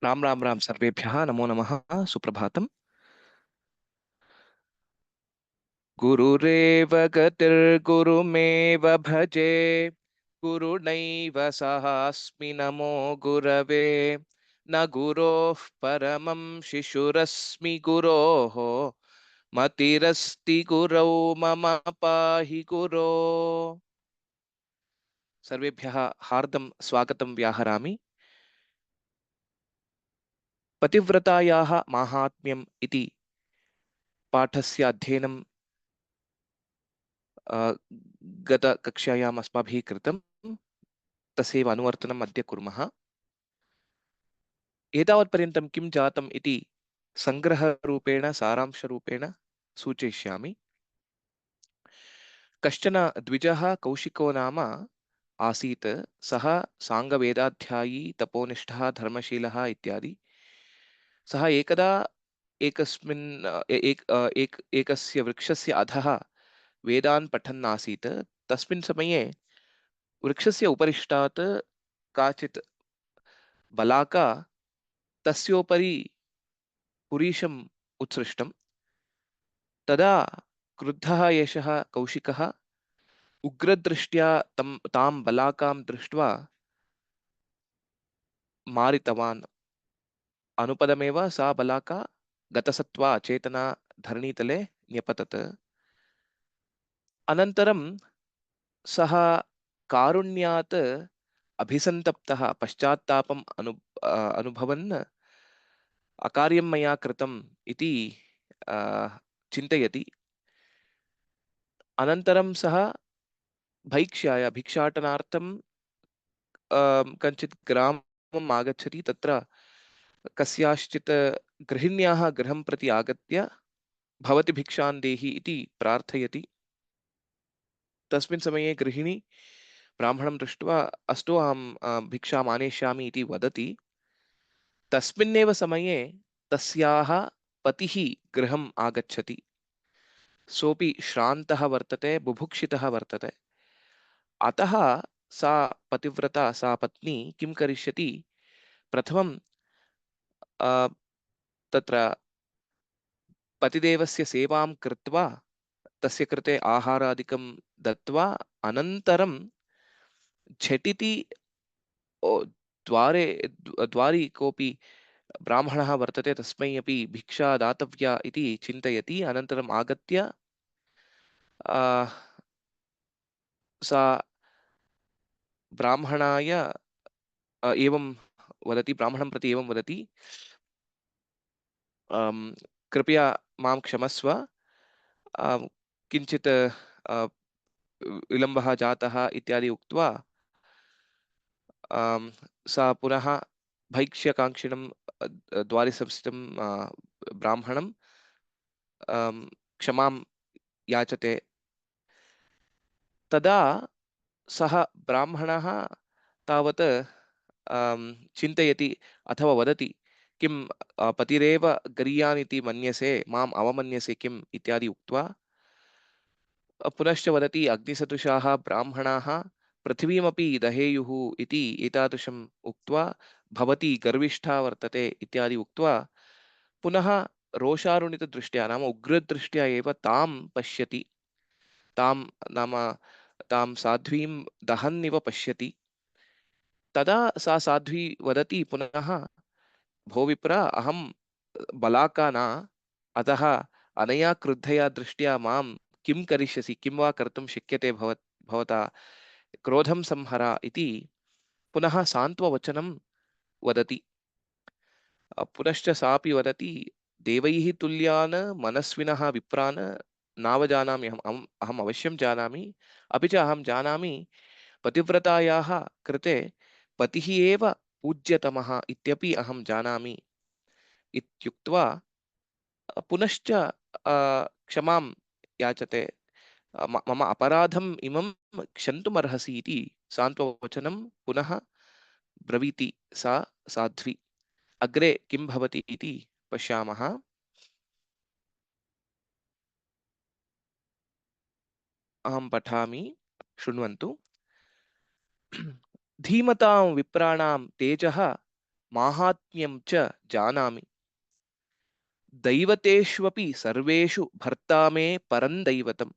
राम राम राम सर्वेभ्यः नमो नमः सुप्रभातम्। गुरुरेव गतिर्गुरुमेव भजे गुरुणैव सहास्मि नमो गुरवे न गुरोः परमं शिशुरस्मि गुरोः मतिरस्ति गुरौ मम पाहि गुरो। सर्वेभ्यः हार्दं स्वागतं व्याहरामि। पतिव्रतायाः माहात्म्यम् इति पाठस्य अध्ययनं गतकक्ष्यायाम् अस्माभिः कृतं। तस्यैव अनुवर्तनम् अद्य कुर्मः। एतावत्पर्यन्तं किं जातम् इति सङ्ग्रहरूपेण सारांशरूपेण सूचयिष्यामि। कश्चन द्विजः कौशिको नाम आसीत्। सः साङ्गवेदाध्यायी तपोनिष्ठः धर्मशीलः इत्यादि। सः एकदा एकस्मिन् एकस्य वृक्षस्य अधः वेदान् पठन् आसीत्। तस्मिन् समये वृक्षस्य उपरिष्टात् काचित् बलाका तस्योपरि पुरीशम् उत्सृष्टम्। तदा क्रुद्धः एषः कौशिकः उग्रदृष्ट्या तां बलाकां दृष्ट्वा मारितवान्। अनुपदमेव सा बलाका गतसत्त्वा अचेतना धरणीतले न्यपतत्। अनन्तरं सः कारुण्यात् अभिसन्तप्तः पश्चात्तापम् अनुभवन् अकार्यं मया कृतम् इति चिन्तयति। अनन्तरं सः भिक्षाटनार्थं कञ्चित् ग्रामम् आगच्छति। तत्र कस्याश्चित् गृहिण्याः गृहं प्रति आगत्य भवति भिक्षां देहि इति प्रार्थयति। तस्मिन् समये गृहिणी ब्राह्मणं दृष्ट्वा अस्तु अहं भिक्षाम् आनेष्यामि इति वदति। तस्मिन्नेव समये तस्याः पतिः गृहम् आगच्छति। सोऽपि श्रान्तः वर्तते, बुभुक्षितः वर्तते। अतः सा पतिव्रता, सा पत्नी किं करिष्यति? प्रथमं तत्र पतिदेवस्य सेवां कृत्वा तस्य कृते आहारादिकं दत्वा अनन्तरं झटिति द्वारि कोऽपि ब्राह्मणः वर्तते तस्मै अपि भिक्षा दातव्या इति चिन्तयति। अनन्तरम् आगत्य सा ब्राह्मणाय एवं वदति, ब्राह्मणं प्रति एवं वदति, कृपया मां क्षमस्व, किञ्चित् विलम्बः जातः इत्यादि उक्त्वा सा पुनः भैक्ष्यकाङ्क्षिणं द्वारि संस्थितं ब्राह्मणं क्षमां याचते। तदा सः ब्राह्मणः तावत् चिन्तयति अथवा वदति, किं पतिरेव गरीयान् इति मन्यसे, माम् अवमन्यसे किम् इत्यादि उक्त्वा पुनश्च वदति, अग्निसदृशाः ब्राह्मणाः पृथिवीमपि दहेयुः इति एतादृशम् उक्त्वा भवती गर्विष्ठा वर्तते इत्यादि उक्त्वा पुनः रोषारुणितदृष्ट्या नाम उग्रदृष्ट्या एव तां पश्यति। तां नाम तां साध्वीं दहन्निव पश्यति। तदा सा साध्वी वदति पुनः, भो विप्र, अहं बलाका न, अतः अनया क्रुद्धया दृष्ट्या मां किं करिष्यसि, किं वा कर्तुं शक्यते भवता, क्रोधं संहर इति पुनः सान्त्ववचनं वदति। पुनश्च सापि वदति, देवैः तुल्यान् मनस्विनः विप्रान् नावजानामि अहम् अवश्यं जानामि, अपि च अहं जानामि पतिव्रतायाः कृते पतिः एव पूज्यतमः इत्यपि अहं जानामि इत्युक्त्वा पुनश्च क्षमां याचते। मम अपराधम् इमं क्षन्तुमर्हसि इति सान्त्ववचनं पुनः ब्रवीति सा साध्वी। अग्रे किं भवति इति पश्यामः। अहं पठामि, शृण्वन्तु। धीमतां विप्राणां तेजः माहात्म्यं च जानामि। दैवतेष्वपि सर्वेषु भर्ता मे परं दैवतम्।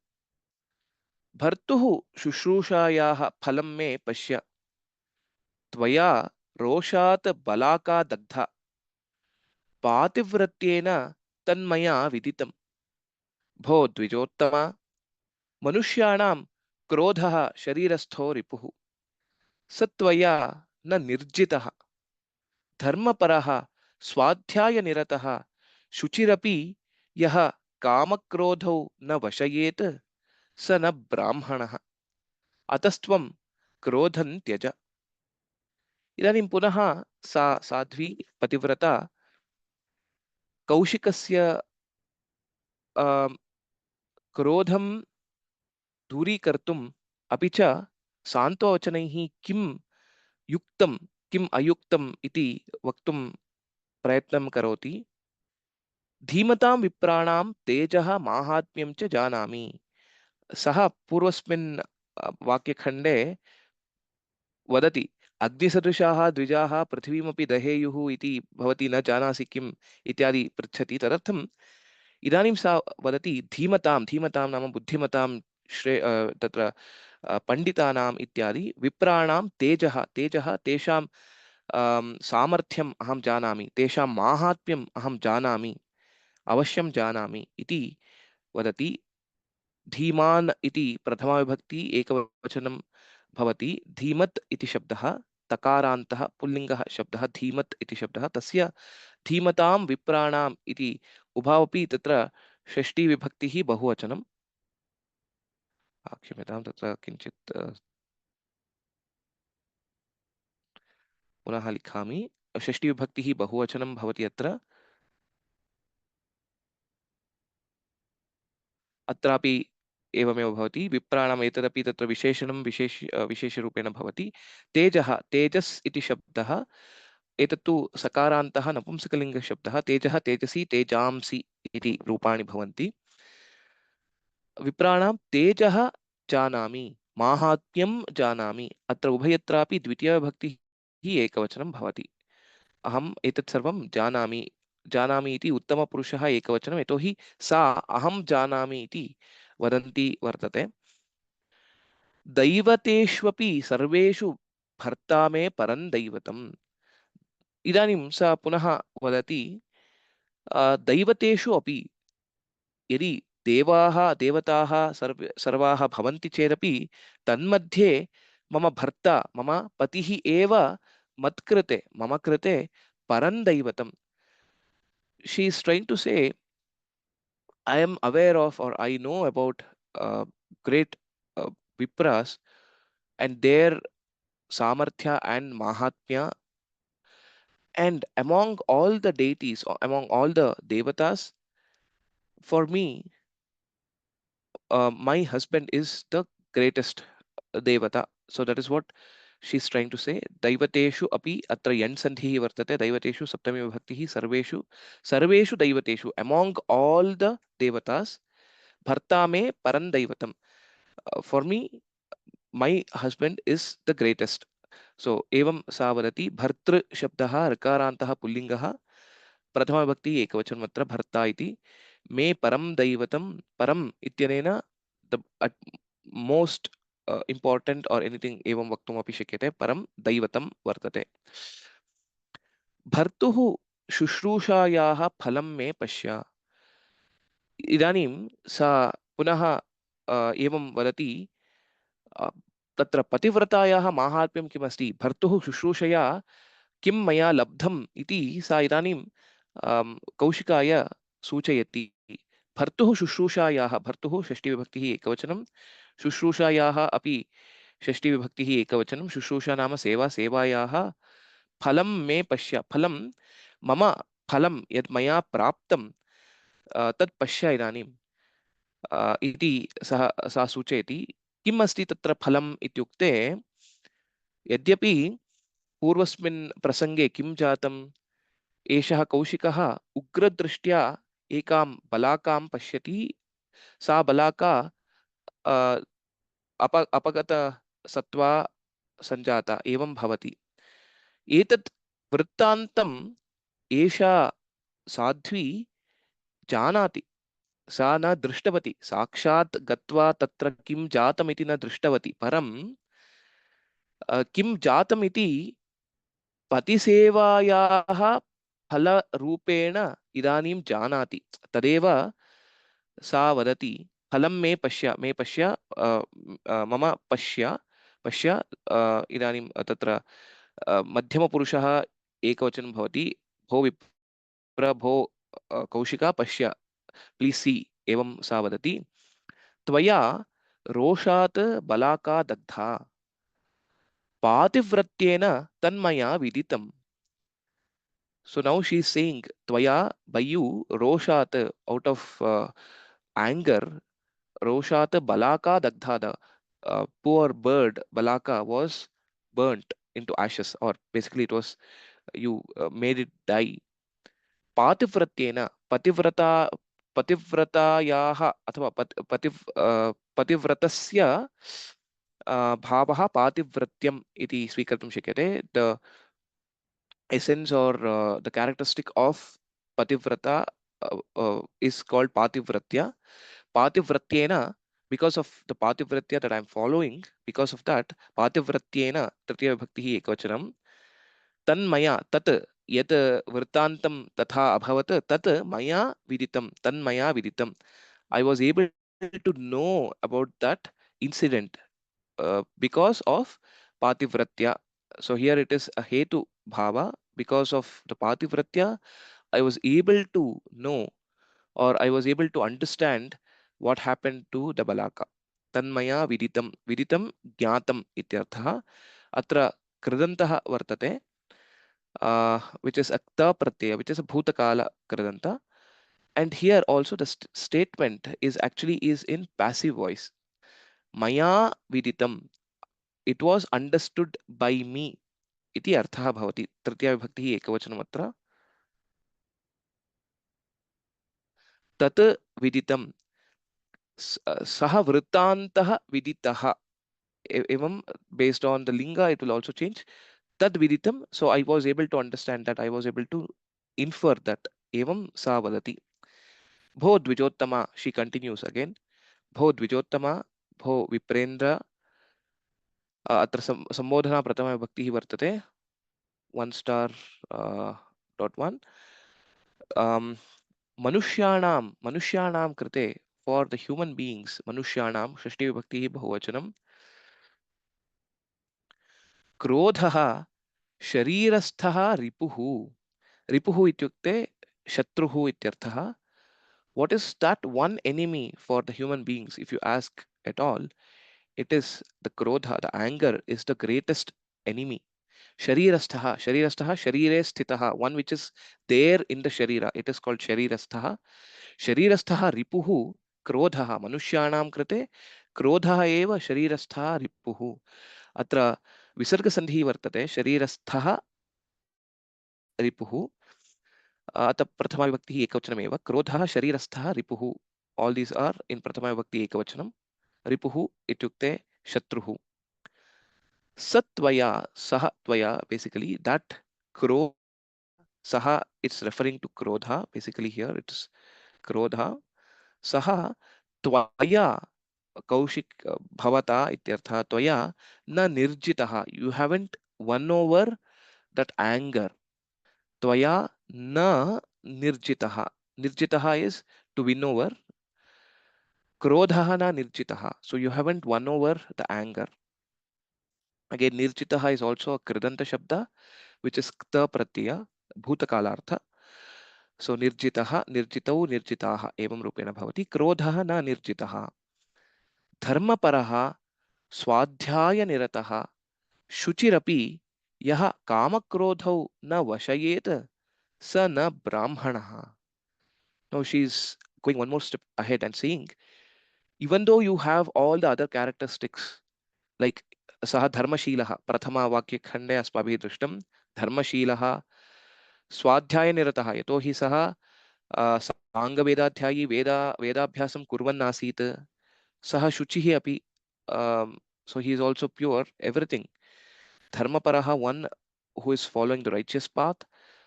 भर्तुः शुश्रूषायाः फलं मे पश्य। त्वया रोषात् बलाका दग्धा। पातिव्रत्येन तन्मया विदितम्। भो द्विजोत्तम, मनुष्याणां क्रोधः शरीरस्थो रिपुः। स त्वया न निर्जितः। धर्मपरः स्वाध्यायनिरतः शुचिरपि यः कामक्रोधौ न वशयेत् स न ब्राह्मणः। अतस्त्वं क्रोधं त्यज। इदानीं पुनः सा साध्वी पतिव्रता कौशिकस्य क्रोधं दूरीकर्तुम् अपि च सान्त्ववचनैः किं युक्तं किम् अयुक्तम् इति वक्तुं प्रयत्नं करोति। धीमतां विप्राणां तेजः माहात्म्यं च जानामि। सः पूर्वस्मिन् वाक्यखण्डे वदति, अग्निसदृशाः द्विजाः पृथिवीमपि दहेयुः इति भवती न जानासि किम् इत्यादि पृच्छति। तदर्थम् इदानीं सा वदति धीमतां, धीमतां नाम बुद्धिमतां, तत्र पंडितानाम् इत्यादि विप्राणां तेजः, तेजः तेषां सामर्थ्यम् अहं जानामि, तेषां माहात्म्यम् अहं जानामि, अवश्यं जानामि इति वदति। धीमान् इति प्रथमाविभक्ति एकवचनं भवति। धीमत् इति शब्दः तकारान्तः पुल्लिङ्गः शब्दः, धीमत् इति शब्दः, तस्य धीमतां विप्राणाम् इति उभावपि तत्र षष्ठीविभक्तिः बहुवचनं। क्षम्यतां, तत्र किञ्चित् पुनः लिखामि। षष्ठीविभक्तिः बहुवचनं भवति अत्र। अत्रापि एवमेव भवति। विप्राणाम् एतदपि तत्र विशेषणं विशेषरूपेण भवति। तेजः, तेजस् इति शब्दः एतत्तु सकारान्तः नपुंसकलिङ्गशब्दः। तेजः, तेजसि, तेजांसि इति रूपाणि भवन्ति। विप्राणां तेजः जानामि, माहात्म्यं जानामि। अत्र उभयत्रापि द्वितीयविभक्तिः एकवचनं भवति। अहम् एतत् सर्वं जानामि, जानामि इति उत्तमपुरुषः एकवचनं, यतोहि सा अहं जानामि इति वदन्ती वर्तते। दैवतेष्वपि सर्वेषु भर्ता मे परं दैवतम्। इदानीं सा पुनः वदति, दैवतेषु अपि यदि देवाः देवताः सर्वाः भवन्ति चेदपि तन्मध्ये मम भर्ता, मम पतिः एव मत्कृते, मम कृते परं दैवतम्। She is trying to say, I am aware of, or I know about great Vipras and their samarthya and mahatmya, and among all the deities, or among all the devatas, for me, my husband is the greatest devata. So that is what she's trying to say. Daivateshu api atra yan sandhihi vartate. Daivateshu saptami vibhaktihi sarveshu. Sarveshu daivateshu. Among all the devatas, bharta me paran daivatam. For me, my husband is the greatest. So evam सा वदति, भर्तृ शब्दः ऋकारान्तः पुल्लिङ्गः, प्रथमाविभक्तिः एकवचनमत्र भर्ता इति। मे परं दैवतं, परम इत्यनेन the most important or anything एवं वक्तुमपि शक्यते, परं दैवतं वर्तते। भर्तुः शुश्रूषायाः फलं मे पश्य। इदानीं सा पुनः एवं वदति, तत्र पतिव्रतायाः माहात्म्यं किमस्ति, भर्तुः शुश्रूषया किं मया लब्धम् इति सा इदानीं कौशिकाय सूचयति। भर्तुः शुश्रूषायाः, भर्तुः षष्ठीविभक्तिः एकवचनं, शुश्रूषायाः अपि षष्ठीविभक्तिः एकवचनं। शुश्रूषा नाम सेवा, सेवायाः फलं मे पश्य, फलं मम, फलं यद् मया प्राप्तं तत् पश्य इदानीं इति सा सूचयति। किम् अस्ति तत्र फलम् इत्युक्ते, यद्यपि पूर्वस्मिन् प्रसङ्गे किं जातम्, एषः कौशिकः उग्रदृष्ट्या एकां बलाकां पश्यति। सा बलाका अपगतसत्त्वा सञ्जाता एवं भवति। एतत् वृत्तान्तम् एषा साध्वी जानाति, सा न दृष्टवती, साक्षात् गत्वा तत्र किं जातमिति न दृष्टवती, परं किं जातमिति पतिसेवायाः फलरूपेण इदानीं जानाति। तदेव सा वदति, फलं मे पश्य, मम पश्य पश्य। इदानीं तत्र मध्यमपुरुषः एकवचनं भवति, भो विप्र, भो कौशिका पश्य, प्लीज सी, एवं सा वदति। त्वया रोषात् Balaka दग्धा, पातिव्रत्येन Tanmaya विदितम्. So now she is saying, Tvaya, by you, Roshat, out of anger, Roshat Balaka Dagdha, the poor bird Balaka was burnt into ashes, or basically it was, you made it die. Pativratyena, Pativratāyāḥ अथवा Pativratasya bhavah Pativratyam iti स्वीकर्तुं शक्यते. The essence or the characteristic of Pativrata is called Pativratya. Pativratyena, because of the Pativratya that I'm following, because of that, Pativratyena, Tritiya Bhakti Ekvachanam, Tanmaya, Tat, Yat Vrittantam Tatha Abhavat, Tat Maya Viditam, Tanmaya Viditam. I was able to know about that incident because of Pativratya. So here it is a Hetu Bhava. Because of the Pativratya, I was able to know, or I was able to understand what happened to the Balaka. Tanmaya Viditam. Viditam Jnatam ityartha. Atra Kridantaha Vartate, which is Akta Pratyaya, which is a Bhutakala Kridanta. And here also the statement is actually in passive voice. Maya Viditam. It was understood by me. इति अर्थः भवति। तृतीया विभक्तिः एकवचनमत्र। तत् विदितं, सः वृत्तान्तः विदितः, एवं based on the linga it will also change. Tad viditam, so I was able to understand that, I was able to infer that, evam sa vadati. Bho dvijottama, she continues again. Bho dvijottama, bho viprendra, अत्र सम्बोधना प्रथमा विभक्तिः वर्तते, 1 star.1. मनुष्याणां कृते, for the human beings, मनुष्याणां षष्ठी विभक्तिः बहुवचनं, क्रोधः शरीरस्थः रिपुः. रिपुः इत्युक्ते शत्रुः इत्यर्थः. What is that one enemy for the human beings? If you ask at all, it is the krodha, the anger is the greatest enemy. Sharirasthaha, sharirasthaha, sharire sthitaha, one which is there in the sharira, it is called sharirasthaha. Sharirasthaha ripuhu krodhaha, manushyanam krite krodhaha eva sharirasthaha ripuhu. Atra visarga sandhi vartate, sharirasthaha ripuhu. अतः प्रथमा विभक्तिः एकवचनमेव, क्रोधः शरीरस्थः रिपुः. All these are in प्रथमा विभक्ति एकवचनं. रिपुः इत्युक्ते शत्रुः. Satvaya, saha tvaya, basically that kro, saha, it's referring to krodha, basically here it's krodha. Saha tvaya, kaushik bhavata ityartha, tvaya na nirjitaha, you haven't won over that anger. Tvaya na nirjitaha, nirjitaha is to win over. Krodhaha na nirjitaha, so you haven't won over the anger. Again, nirjitaha is also a kridanta shabda, which is kta pratyaya, bhutakalartha. So nirjitaha, nirjitau, nirjitaha, evam rupena bhavati. Krodhaha na nirjitaha. Dharmaparaha, swadhyaya nirataha, shuchirapi, yaha kamakrodhau na vashayet, sa na brahmanaha. Now she's going one more step ahead and saying, even though you have all the other characteristics, like सः धर्मशीलः, प्रथमा वाक्यखण्डे अस्माभिः दृष्टं, धर्मशीलः, स्वाध्यायनिरतः, यतोहि सः साङ्गवेदाध्यायी, वेदाभ्यासं कुर्वन् आसीत्, सः शुचिः अपि, so he is also pure, everything. Dharmaparaha, one who is following the righteous path.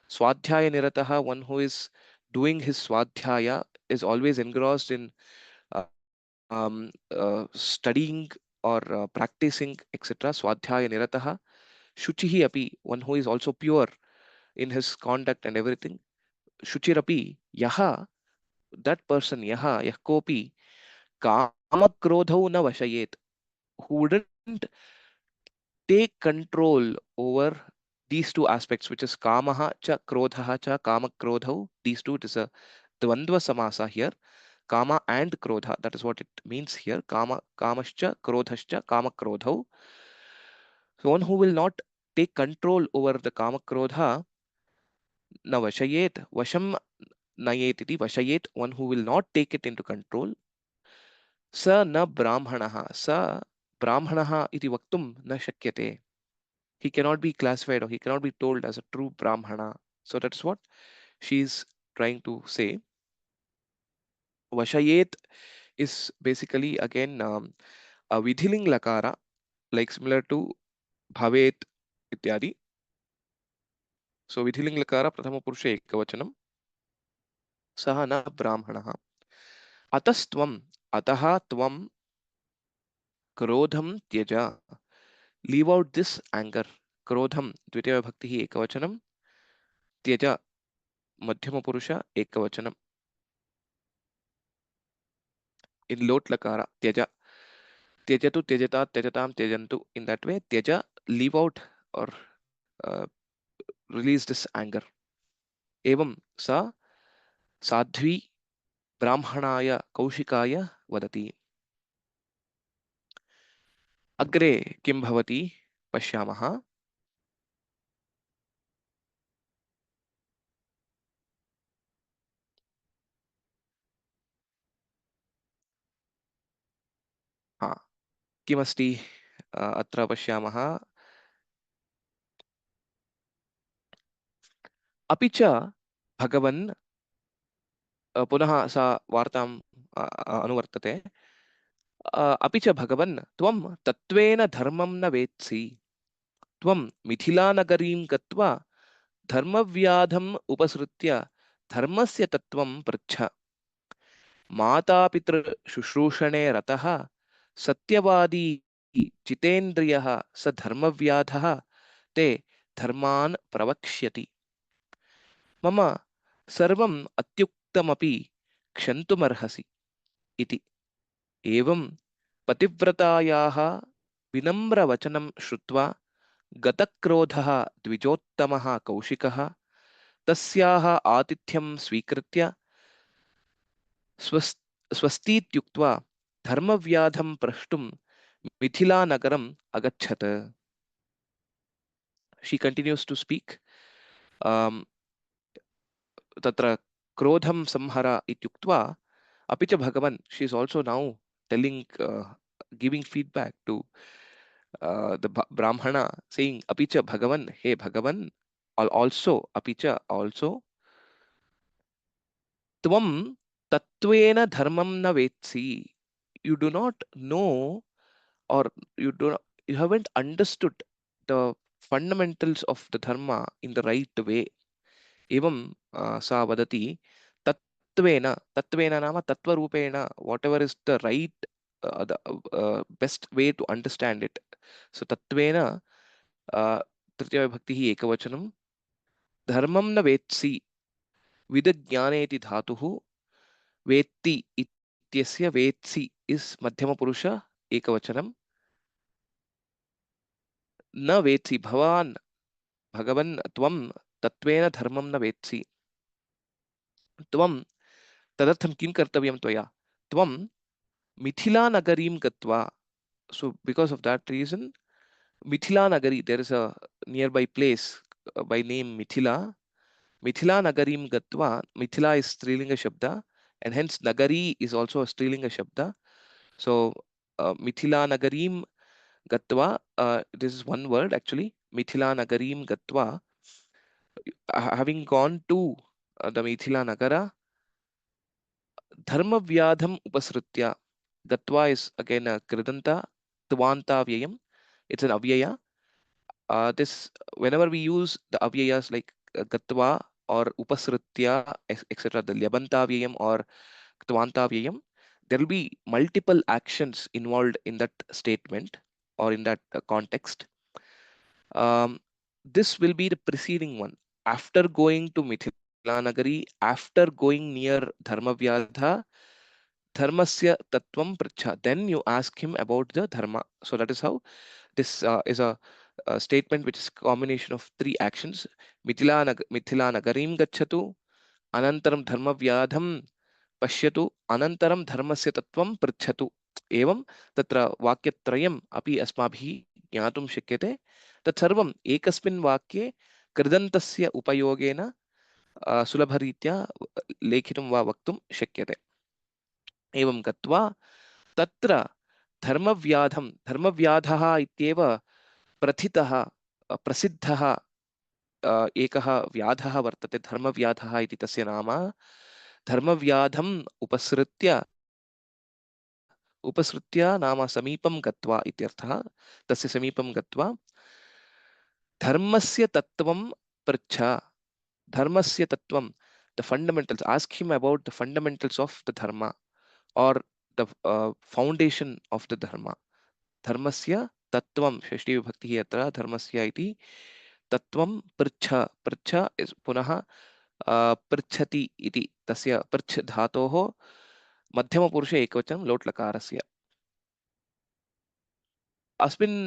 Swadhyaya nirataha, one who is doing his swadhyaya, is always engrossed in studying or practicing, etc. Swadhyaya nirataha. Shuchihi api, one who is also pure in his conduct and everything. Shuchirapi, yaha, that person, yaha, yahkopi, kamakrodhau na vashayet, who wouldn't take control over these two aspects, which is kamaha cha krodhaha cha kamakrodhau. These two, it is a dvandva samasa here. Kama and krodha, that is what it means here. Kamascha krodhascha kamakrodhau. So one who will not take control over the kamakrodha, na vashayet, vasham nayet iti vashayet, one who will not take it into control. Sa na brahmanaha, sa brahmanaha iti vaktum na shakyate. He cannot be classified or he cannot be told as a true brahmana. So that's what she's trying to say. Vashayet is basically again a vidhiling lakara, like similar to bhavet ityadi. So vidhiling lakara prathama purusha ekavachanam. Saha na brahmanaha. Atastvam, ataha tvam krodham tyaja. Leave out this anger. Krodham, dvitiya vibhakti ekavachanam. Tyaja, madhyama purusha ekavachanam. In lot lakara, tyaja. Tyajatu, tyajata, tyajatam, tyajantu. In that way, tyaja, leave out or uh, release this anger. Evam sa sadhvi brahmanaya kaushikaya vadati. Agre kim bhavati pashyamaha. Ha, kimasti atra pashyamaha. अपि च भगवन् पुनः सा वार्तां अनुवर्तते अपि च भगवन् त्वं तत्त्वेन धर्मं न वेत्सि त्वं मिथिलानगरीं गत्वा धर्मव्याधम् उपसृत्य धर्मस्य तत्त्वं पृच्छ मातापितृ शुश्रूषणे रतः सत्यवादी जितेन्द्रियः स धर्मव्याधः ते धर्मान् प्रवक्ष्यति मम सर्वम् अत्युक्तमपि क्षन्तुमर्हसि इति एवं पतिव्रतायाः विनम्रवचनं श्रुत्वा गतक्रोधः द्विजोत्तमः कौशिकः तस्याः आतिथ्यं स्वीकृत्य स्वस्तीत्युक्त्वा धर्मव्याधं प्रष्टुं मिथिलानगरम् अगच्छत्. She continues to speak. Tatra krodham samhara ityuktva अपि च भगवन्, she is also now telling, giving feedback to the Brahmana, saying, अपि च भगवन्, hey Bhagavan, also, अपि च also, tvam tattvena dharmam na vetsi, you do not know or you haven't understood the fundamentals of the dharma in the right way. Evam sa vadati tatvena nama tattvarupena, whatever is the right the best way to understand it. So tatvena tritiya vibhakti ekavachanam dharmam na vetsi vidajnane iti dhatuhu vetti ityasya vetsi is madhyama purusha ekavachanam na vetsi bhavan bhagavan tvam tatvena dharmam na vetsi tvam तदर्थं किं कर्तव्यं त्वया त्वं मिथिलानगरीं गत्वा so because of that reason Mithilanagari, there is a nearby place by name Mithilanagarim gatva. Mithila is Strilinga Shabda and hence Nagari is also a Strilinga Shabda. So Mithilanagarim gatva, this is one word actually. Mithilanagarim gatva, having gone to the Mithila Nagara, Dharma Vyadham Upasritya. Gatva is again a Kridanta, Tvanta Vyayam. It's an Avyaya. this whenever we use the avyayas like gatva or upasritya, etc., the lyabanta or ktvantavyayam, there will be multiple actions involved in that statement or in that context. This will be the preceding one. After going to Mithilanagari, after going near Dharmavyadha, Dharmasya Tattvam Pracha, then you ask him about the Dharma. So that is how this is a statement which is combination of three actions. Mithilanagarim gachatu, Anantaram Dharmavyadham पश्यतु अनन्तरं धर्मस्य तत्त्वं पृच्छतु एवं तत्र वाक्यत्रयम् अपि अस्माभिः ज्ञातुं शक्यते तत्सर्वम् एकस्मिन् वाक्ये कृदन्तस्य उपयोगेन सुलभरीत्या लेखितुं वा वक्तुं शक्यते एवं गत्वा तत्र धर्मव्याधः इत्येव प्रथितः प्रसिद्धः एकः व्याधः वर्तते धर्मव्याधः इति तस्य नाम धर्मव्याधम् उपसृत्य नाम समीपं गत्वा इत्यर्थः तस्य समीपं गत्वा धर्मस्य तत्त्वं पृच्छ धर्मस्य तत्त्वं the fundamentals, ask him about the fundamentals of the dharma or the foundation of the dharma. Dharmasya tattvam shashti vibhaktihi atra dharmasya iti tattvam pृच्छ is पुनः पृच्छति इति तस्य पृच्छ धातोः मध्यमपुरुषे एकवचनं लोट्लकारस्य अस्मिन्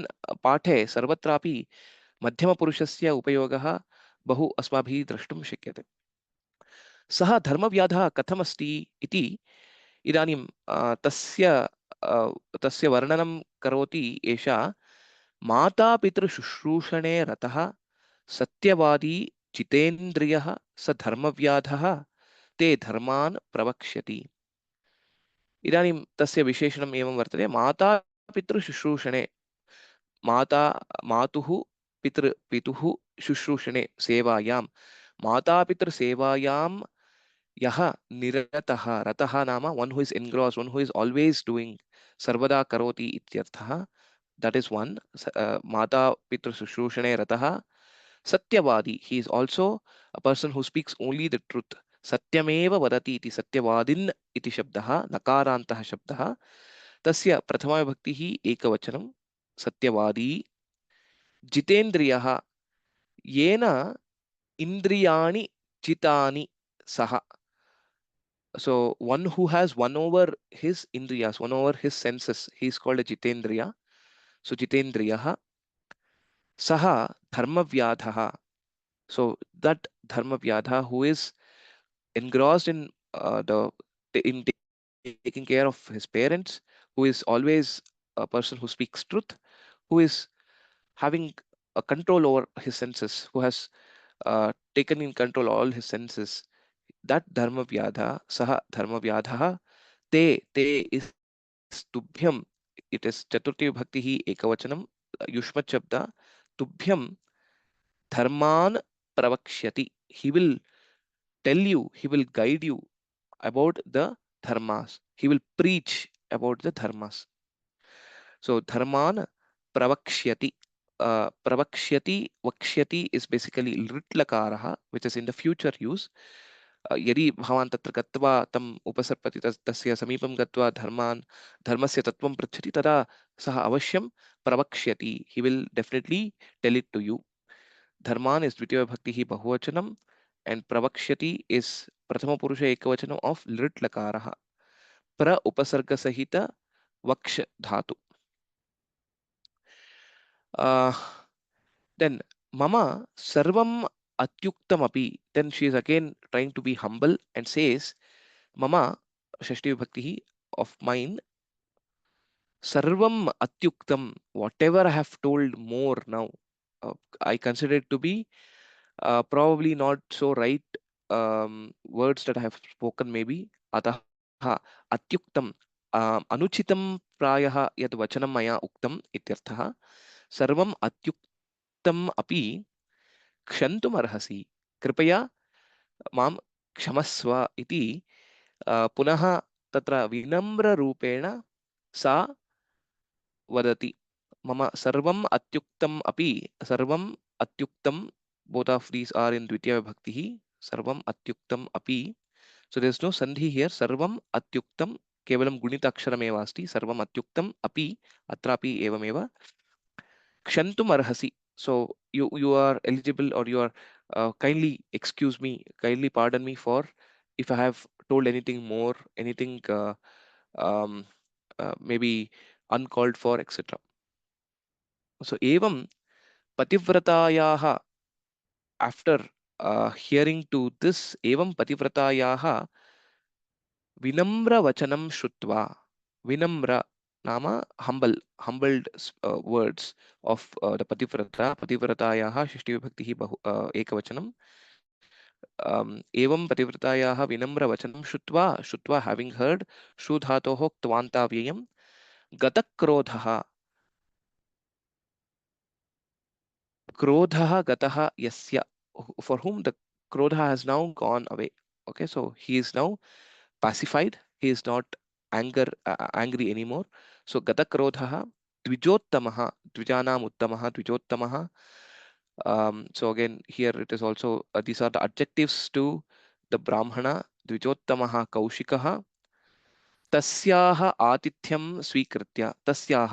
पाठे सर्वत्रापि मध्यमपुरुषस्य उपयोगः बहु अस्माभिः द्रष्टुं शक्यते सः धर्मव्याधः कथमस्ति इति इदानीं तस्य वर्णनं करोति एषा मातापितृशुश्रूषणे रतः सत्यवादी जितेन्द्रियः स धर्मव्याधः ते धर्मान् प्रवक्ष्यति इदानीं तस्य विशेषणम् एवं वर्तते मातापितृशुश्रूषणे मातुः पितुः शुश्रूषणे सेवायां मातापितृसेवायां यः निरतः रतः नाम one who is engrossed, one who is always doing सर्वदा करोति इत्यर्थः that is one मातापितृशुश्रूषणे रतः सत्यवादी he is also a person who speaks only the truth सत्यमेव वदति इति सत्यवादिन् इति शब्दः नकारान्तः शब्दः तस्य प्रथमाविभक्तिः एकवचनं सत्यवादी जितेन्द्रियः येन इन्द्रियाणि जितानि सः so one who has won over his indriyas, won over his senses, he is called a jitendriya. So jitendriyah saha dharmavyadha. So that dharmavyadha who is engrossed in in taking care of his parents, who is always a person who speaks truth, who is having a control over his senses, who has taken in control all his senses. That dharmavyadha saha dharmavyadha te is tubhyam. It is chaturthi vibhakti ekavachanam yushmat shabda tubhyam dharman pravakshyati. He will tell you, he will guide you about the dharmas. He will preach about the dharmas. So dharman pravakshyati. Pravakshyati, vakshyati is basically lritlakaraha, which is in the future use. यदि भवान् तत्र गत्वा तम् उपसर्पति तस्य समीपं गत्वा धर्मस्य तत्त्वं पृच्छति तदा सः अवश्यं प्रवक्ष्यति he will definitely tell it to you धर्मान् is द्वितीयविभक्तिः बहुवचनं and प्रवक्ष्यति is प्रथमपुरुषे एकवचनं of लृट् लकारः प्र उपसर्गसहित वक्ष धातु then mama sarvam atyuktamapi then she is again trying to be humble and says mama shashti vibhakti of mine sarvam atyuktam whatever I have told more now I consider it to be probably not so right words that I have spoken maybe atah atyuktam anuchitam prayah yad vachanam maya uktam ityarthah sarvam atyuktam api क्षन्तुम् अर्हसि कृपया मां क्षमस्व इति पुनः तत्र विनम्ररूपेण सा वदति mama sarvam atyuktam api, sarvam atyuktam, both of these are in dvitiya vibhakti, sarvam atyuktam api. So there is no sandhi here. Sarvam atyuktam kevalam gunitaksharameva asti. Sarvam atyuktam api atrapi evameva kshantum arhasi. So you are eligible, or you are kindly excuse me, kindly pardon me for if I have told anything more, anything um, maybe uncalled for, etc. So evam Pativratāyāḥ, after hearing to this, evam Pativratāyāḥ vinamra vachanam shrutva. Vinamra nama humble, humbled words of the Pativrata. Pativratāyāḥ shishti vibhakti ekavachanam. Evam Pativratāyāḥ vinamra vachanam shrutva, having heard, shu dhatoh ktvanta gatakrodhaha. Krodhaha gataha yasya, for whom the krodha has now gone away. Okay, so he is now pacified. He is not angry anymore. So gata krodhaha dvijottamaha, dvijanam uttamaha, dvijottamaha. So again, here it is also these are the adjectives to the Brahmana. Dvijottamaha kaushikaha तस्याः आतिथ्यं स्वीकृत्य, तस्याः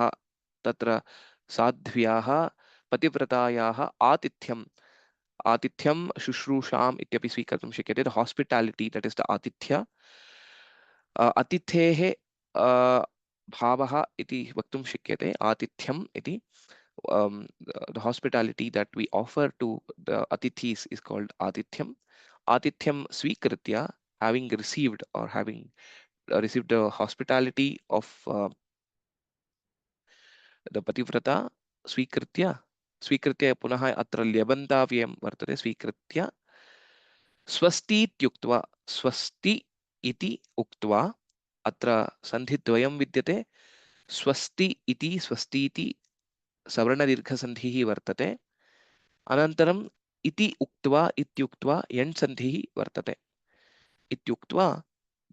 तत्र साध्व्याः पतिव्रतायाः आतिथ्यं, आतिथ्यं शुश्रूषाम् इत्यपि स्वीकर्तुं शक्यते. The hospitality, that is the आतिथ्य. अतिथेः भावः इति वक्तुं शक्यते. आतिथ्यम् इति the hospitality that we offer to the atithis is called atithyam. Atithyam svikritya, having received, or having received the hospitality of the Pativrata, Svikritya, Svikritya punaha atra lyabantavyam vartate, Svikritya, Swasti ityuktva, Swasti iti uktva, atra sandhidvayam vidyate, Swasti iti savarnadirgha sandhihi vartate, anantaram iti uktva ityuktva yan sandhihi vartate. Ityuktva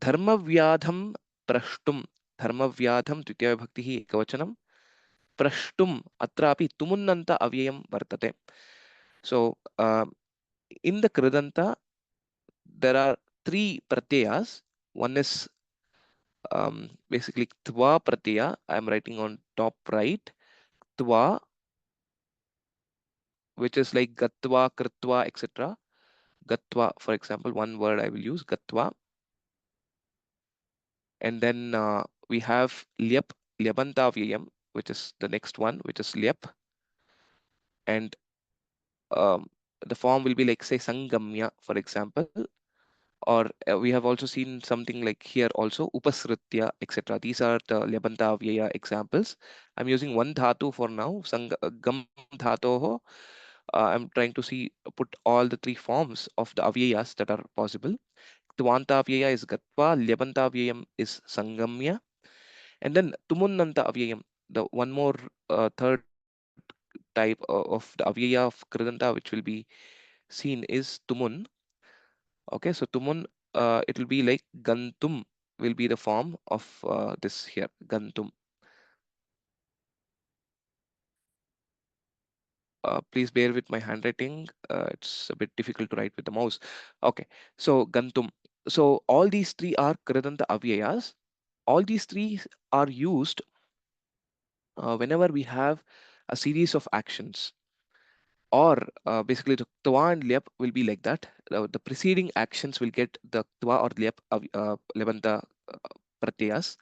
dharmavyadham prashtum, dharmavyadham द्वितीय विभक्तिः एकवचनम, prashtum atrapi tumunnanta avyayam vartate. So in the kridanta there are three pratyayas. One is basically tva pratyaya. I am writing on top right. Tva, which is like gatva, kritva, etc. Gatva, for example, one word I will use, gatva. And then we have lyap, lyabantavyayam, which is the next one, which is lyap. And the form will be like, say, sangamya, for example. Or we have also seen something like here also, upasritya, etc. These are the lyabanta avyaya examples. I'm using one dhatu for now, gam dhatoho. I'm trying to see, put all the three forms of the avyayas that are possible. Tvanta avyaya is gatva, lyabanta avyayam is sangamya, and then tumunnanta avyayam, the one more third type of the avyaya of kridanta which will be seen is tumun. Okay, so tumun, it will be like gantum will be the form of this here, gantum. Please bear with my handwriting. It's a bit difficult to write with the mouse. Okay, so gantum. So all these three are kridanta avyayas. All these three are used whenever we have a series of actions. Or basically the twa and lyap will be like that. The preceding actions will get the twa or lyap levanta pratyayas.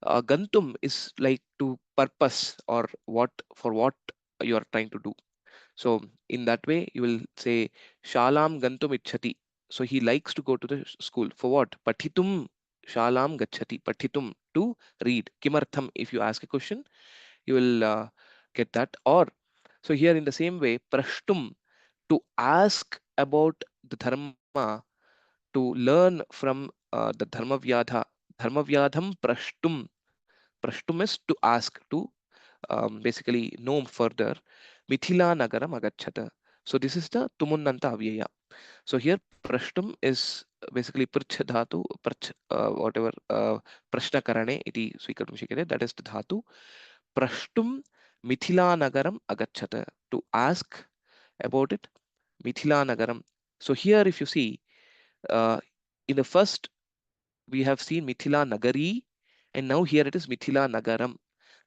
Gantum is like to purpose, or what, for what you are trying to do. So in that way, you will say shalam gantum ichhati. So he likes to go to the school. For what? Pathitum shalam gachhati. Pathitum, to read. Kimartham, if you ask a question, you will get that. Or so here in the same way, prashtum, to ask about the dharma, to learn from the dharma vyadha. Dharma vyadham prashtum. Prashtum is to ask, to basically know further. Mithila nagaram agachata. So this is the tumunnanta avyaya. So here prashtum is basically prach dhatu, prach whatever prashna karane iti swikartum shikate. That is the dhatu. Prashtum Mithila Nagaram agacchata, to ask about it. Mithila Nagaram. So here, if you see, in the first we have seen Mithila Nagari, and now here it is Mithila Nagaram.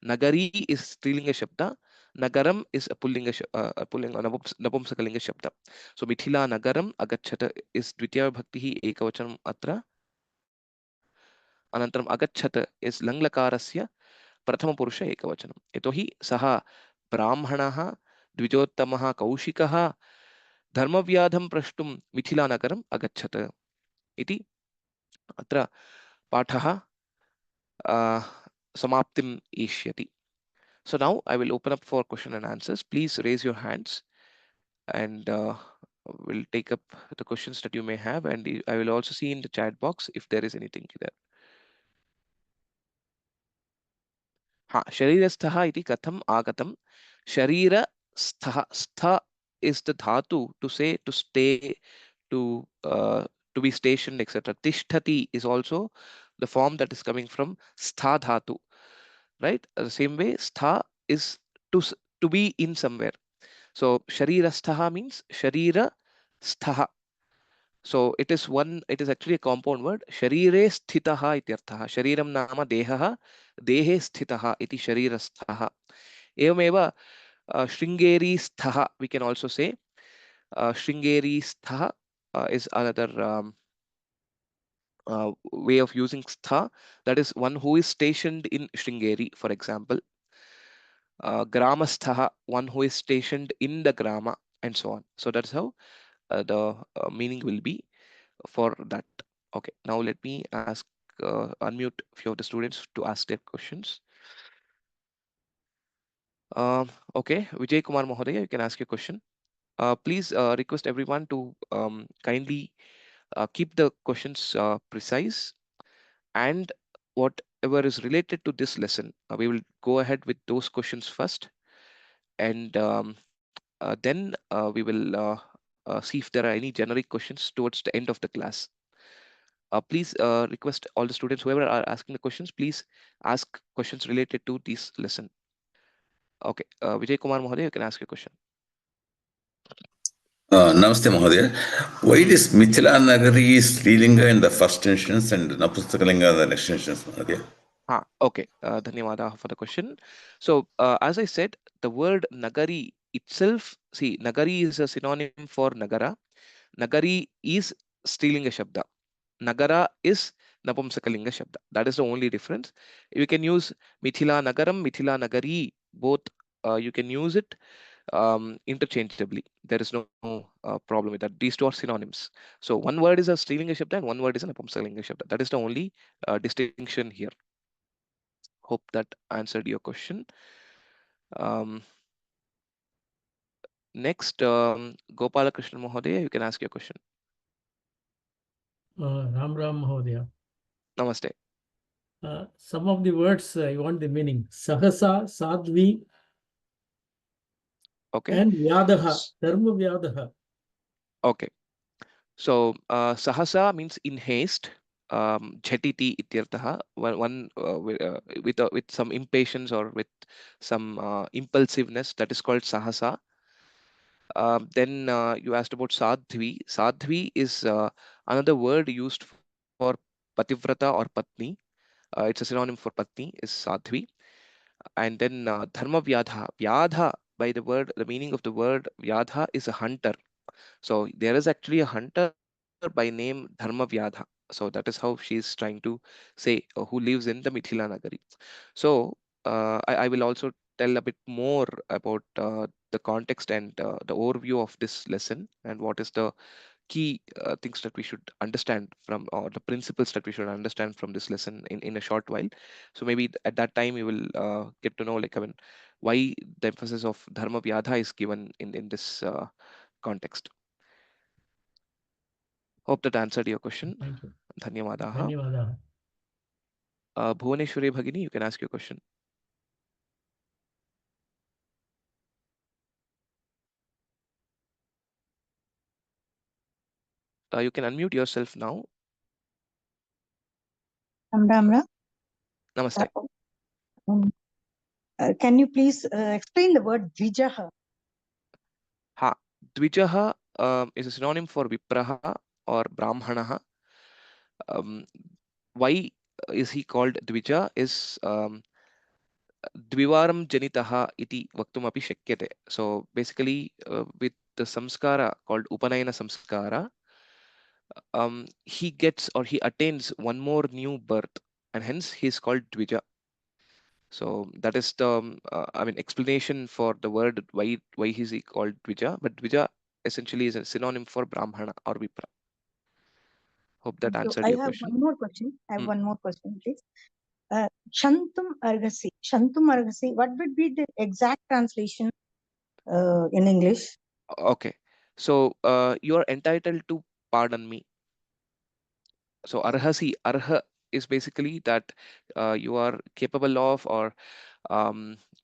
Nagari is Strilinga Shabda. Nagaram is a Napumsakalinga Shabda. So Mithila Nagaram agacchata is Dvitiya Bhaktihi Ekavachanam Atra. Anantaram agacchata is Langlakarasya Prathama Purusha Ekavachanam. Etohi Saha Brahmanaha Dvijotamaha Kaushikaha Dharmavyadham Prashtum Mithila Nagaram agacchata. Iti Atra Pathaha Samaptim Ishyati. So now I will open up for question and answers. Please raise your hands and we'll take up the questions that you may have, and I will also see in the chat box if there is anything there. Sharirasthaha iti katham agatam. Sharirasthaha. Stha is the dhatu to say to stay, to be stationed, etc. Tishtati is also the form that is coming from stha dhatu, right? The same way, stha is to be in somewhere. So sharirasthaha means sharira sthaha. So it is actually a compound word. Sharire sthitaha ityarthaha. Shariram nama dehaha, dehe sthitaha iti sharirasthaha. Evameva shringeri sthaha, we can also say. Shringeri sthaha is another way of using stha. That is one who is stationed in Shringeri, for example. Gramasthaha, one who is stationed in the grama, and so on. So that's how the meaning will be for that. Okay, now let me unmute a few of the students to ask their questions. Okay, Vijay Kumar Mahodaya, you can ask your question. Please request everyone to kindly keep the questions precise, and whatever is related to this lesson, we will go ahead with those questions first, and then we will see if there are any generic questions towards the end of the class. Please request all the students, whoever are asking the questions, please ask questions related to this lesson. Okay, Vijay Kumar Mahodaya, you can ask your question. Namaste Mahodaya. Why is Mithila Nagari Srilinga in the first instance and Napustakalinga in the next instance, Mahodaya? Okay, Dhanyawada for the question. So, as I said, the word Nagari itself, see, Nagari is a synonym for Nagara. Nagari is Strilinga Shabda. Nagara is Napumsakalinga Shabda. That is the only difference. You can use Mithila Nagaram, Mithila Nagari, both you can use it interchangeably. There is no problem with that. These two are synonyms. So one word is a Strilinga Shabda and one word is a Napumsakalinga Shabda. That is the only distinction here. Hope that answered your question. Next, Gopala Krishna Mahodaya, you can ask your question. Ram Mahodaya. Namaste. Some of the words you want the meaning. Sahasa, Sadvi, Okay. and Vyadaha, Dharma Vyadaha. Okay. So Sahasa means in haste. Jhatiti ityartaha, one with some impatience or with some impulsiveness, that is called Sahasa. Then you asked about Sadhvi. Sadhvi is another word used for Pativrata or Patni. It's a synonym for Patni, is Sadhvi. And then Dharma Vyadha. Vyadha, by the meaning of the word Vyadha is a hunter. So there is actually a hunter by name Dharma Vyadha. So that is how she is trying to say who lives in the Mithila Nagari. So I will also tell a bit more about the context and the overview of this lesson and what is the key things that we should understand from, or the principles that we should understand from this lesson in a short while. So maybe at that time you will get to know, like, I mean, why the emphasis of Dharma Vyadha is given in this context. Hope that answered your question. Thank you. Dhanyawadaha. Dhanyawadaha. Bhuvaneshwari Bhagini, you can ask your question. You can unmute yourself now. Ram. Namaste. Can you please explain the word dvijaha? Ha. Dvijaha is a synonym for Vipraha or Brahmanaha. Why is he called Dvija? Is Dvivaram Janitaha iti vaktumapi shakyate. So basically, with the samskara called Upanayana samskara, he gets or he attains one more new birth, and hence he is called Dvija. So that is the explanation for the word why is he called Dvija. But Dvija essentially is a synonym for Brahmana or Vipra. Hope that Thank you. answered I your have question. one more question. Hmm. One more question, please. Shantum Argasi. Shantum Argasi. What would be the exact translation in English? Okay, so you are entitled to pardon me. So arha is basically that you are capable of or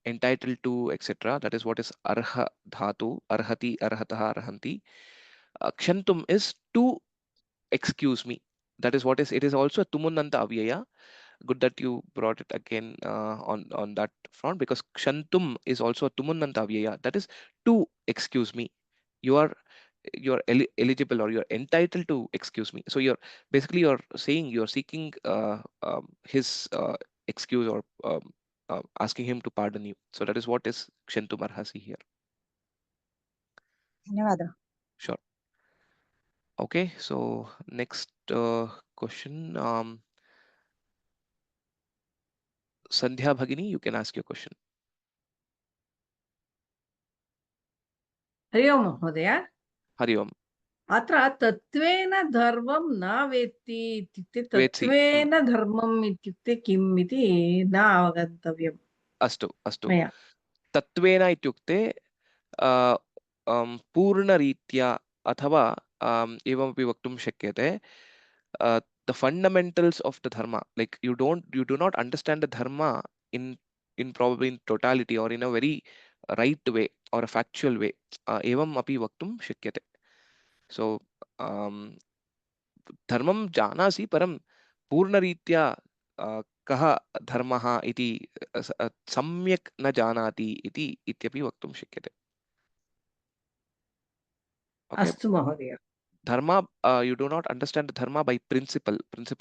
entitled to, etc. That is what is arha dhatu, arhati, arhataha, arhanti. Kshantum is to excuse me. That is what is, it is also a tumunanta avyaya. Good that you brought it again on that front, because kshantum is also a tumunanta avyaya. That is to excuse me. You are eligible or you're entitled to excuse me. So you're basically you're saying you're seeking his excuse or asking him to pardon you. So that is what is kshantum arhasi here. Dhanyavada. Sure. Okay, so next question. Sandhya Bhagini, you can ask your question. Hari ओम् महोदय Hari Om. अत्र तत्त्वेन धर्मं न वेत्ति इत्युक्ते Vetsi. तत्त्वेन धर्मम् इत्युक्ते किम् इति न अवगन्तव्यम् अस्तु अस्तु. मया तत्त्वेन इत्युक्ते पूर्णरीत्या अथवा एवमपि वक्तुं शक्यते. The fundamentals of the dharma, like you do not understand the dharma in probably in totality or in a very right way or a factual way. Evam api vaktum shakyate. So dharmam janasi param पूर्णरीत्या कः धर्मः इति सम्यक् न जानाति इति इत्यपि वक्तुं शक्यते. Okay, अस्तु महोदय dharma, you do not understand the dharma by principle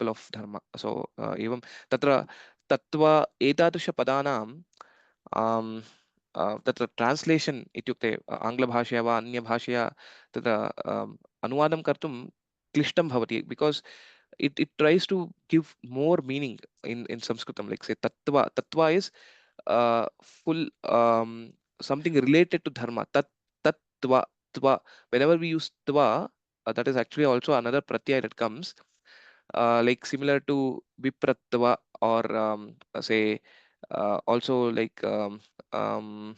of dharma. So evam tatra tattva etadrisha padanam तत्र ट्रान्स्लेशन् इत्युक्ते आङ्ग्लभाषया वा अन्यभाषया तत्र अनुवादं कर्तुं क्लिष्टं भवति, because it tries to give more meaning in Sanskritam. Like say tattva is full something related to dharma. Tattva tva. Whenever we use tva, that is actually also another pratyaya that comes like similar to vipratva or say also like I'm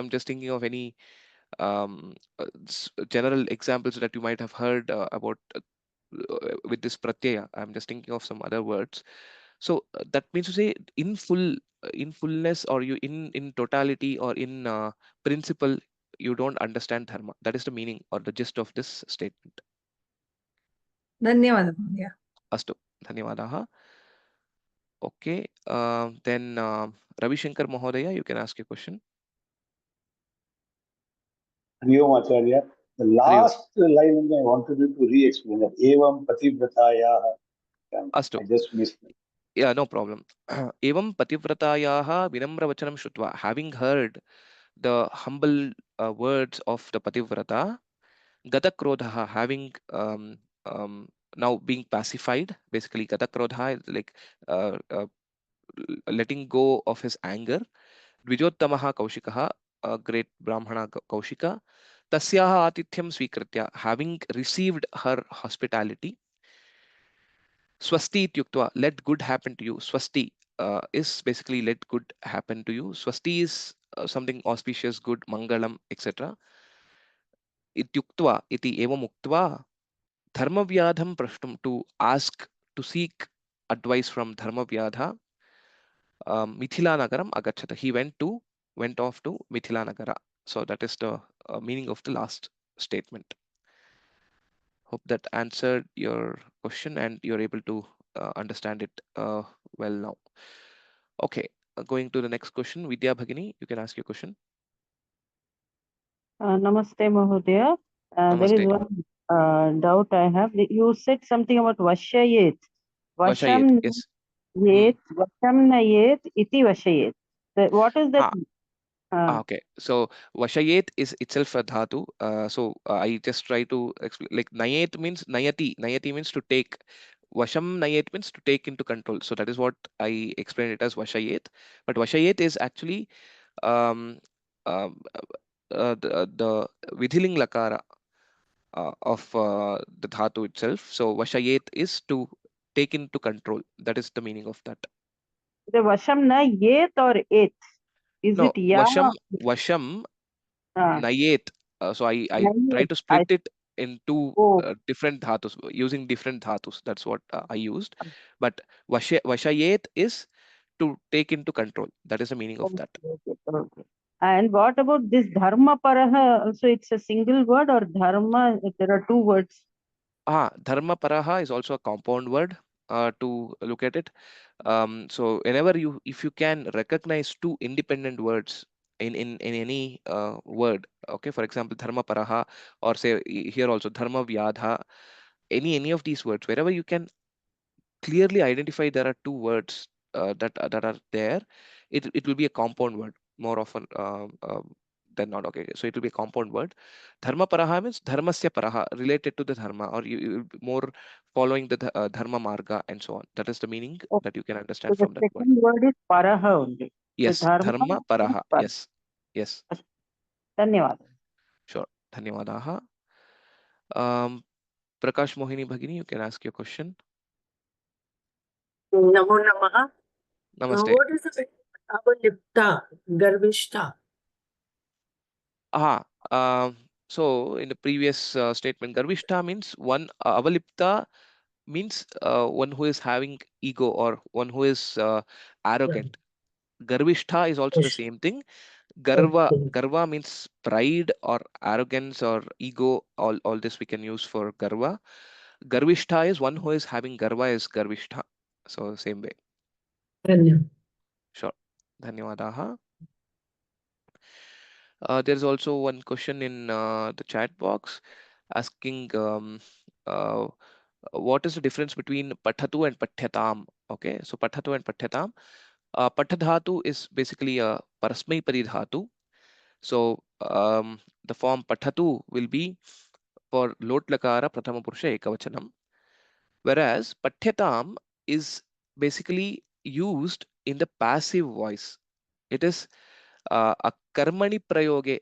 just thinking of any general examples that you might have heard about with this pratyaya. I'm just thinking of some other words. So that means to say in fullness, or you in totality, or in principle, you don't understand dharma. That is the meaning or the gist of this statement. धन्यवादः महोदय Astu, dhanyawadaha. Okay, then Ravi Shankar Mahodaya, you can ask your question. Vyoma-acharya. The last line I wanted you to re-explain that. Evam Pativratāyāḥ. Astu. I just missed it. Yeah, no problem. Evam Pativratāyāḥ vinamra vachanam shrutva. Having heard the humble words of the Pativrata, Gata Krodha, having now being pacified, basically Gata Krodha is like letting go of his anger. Dvijottamaha Kaushikaha, a great Brahmana Kaushika, Tasyaha Atithyam Svikritya, having received her hospitality. Swasti Ityuktva, let good happen to you. Swasti is basically let good happen to you. Swasti is something auspicious, good, mangalam, etc. Ityuktva iti evam uktva dharmavyadham prashtum, to ask, to seek advice from dharmavyadha. Mithila nagaram agachata, he went off to Mithila nagara. So that is the meaning of the last statement. Hope that answered your question and you're able to understand it well now. Okay, going to the next question, Vidya Bhagini, you can ask your question. Namaste, Mahodaya. There is Namaste. one doubt I have. You said something about Vashayet. Vashayet, Vasham yes. Yet, Vasham Nayet, Iti Vashayet. What is that? Okay, so Vashayet is itself a dhatu. I just try to explain, like Nayet means Nayati. Nayati means to take. Vasham Nayet means to take into control. So that is what I explained it as Vashayet. But Vashayet is actually um, the Vidhiling Lakara of the dhatu itself. So Vashayet is to take into control. That is the meaning of that. The Vasham Nayet or Et? Is No, it Ya? Vasham Uh, Nayet. So I try Nayet. to split it into Oh, different dhatus using different dhatus. That's what I used. But Vashayet is to take into control. That is the meaning of that. okay. And what about this Dharma Paraha? Also, it's a single word or Dharma? There are two words. Dharma Paraha is also a compound word to look at it. So whenever if you can recognize two independent words in any word, okay, for example, Dharma Paraha, or say here also Dharma Vyadha, any of these words, wherever you can clearly identify there are two words that are there, it will be a compound word more often than not. Okay, so it will be a compound word. Dharma Paraha means Dharmasya Paraha, related to the Dharma, or you more following the Dharma Marga and so on. That is the meaning Okay. that you can So understand the from that word. second word is Paraha only. Yes, So Dharma Dharma is Paraha. Paraha. Yes. Dhanyawad. Sure. Dhanyawadaha. Prakash Mohini Bhagini, you can ask your question. Namo Namaha. Namaste. What is the avalipta, garvishta? So in the previous statement, Garvishta means one, Avalipta means one who is having ego or one who is arrogant. Garvishta is also the same thing. Garva means pride or arrogance or ego. All this we can use for Garva. Garvishta is one who is having Garva is Garvishta. So same way. Sure. Dhanyawadaha. There's also one question in the chat box asking what is the difference between pathatu and pathyatam. Okay, so pathatu and pathyatam. Pathadhatu is basically a parasmaipadi dhatu. So the form pathatu will be for lot lakara prathama purusha ekavachanam, whereas pathyatam is basically used in the passive voice. It is a karmani prayoge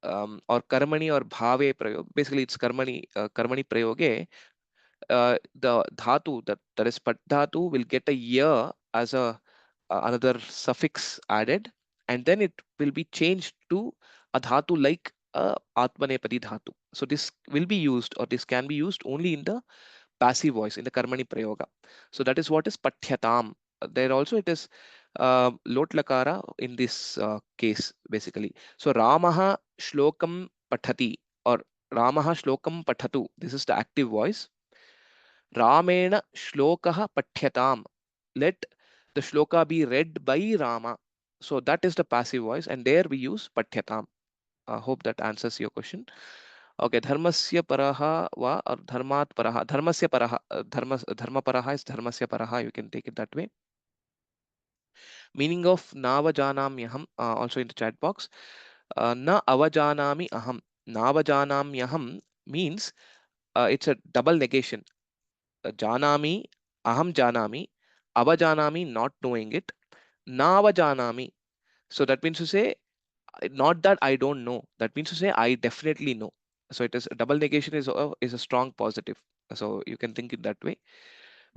or karmani or bhave prayog. Basically, it's karmani prayoge. The dhatu that is pat dhatu will get a ya as a another suffix added, and then it will be changed to a dhatu like atmanepadi dhatu. So this will be used, or this can be used only in the passive voice, in the karmani prayoga. So that is what is pathyatam. There also it is lot lakara in this case basically. So Ramaha shlokam pathati, or Ramaha shlokam pathatu. This is the active voice. Ramena shlokaha pathyatam. Let the shloka be read by Rama. So that is the passive voice, and there we use pathyatam. I hope that answers your question. Okay, dharmasya paraha va or dharmat paraha. Dharmasya paraha. Dharma paraha is dharmasya paraha. You can take it that way. Meaning of navajanamyaham also in the chat box. Na avajanami aham. Navajanamyaham means it's a double negation. Janami, aham janami, avajanami, not knowing it, navajanami. So that means to say, not that I don't know. That means to say, I definitely know. So it is a double negation is a strong positive. So you can think it that way.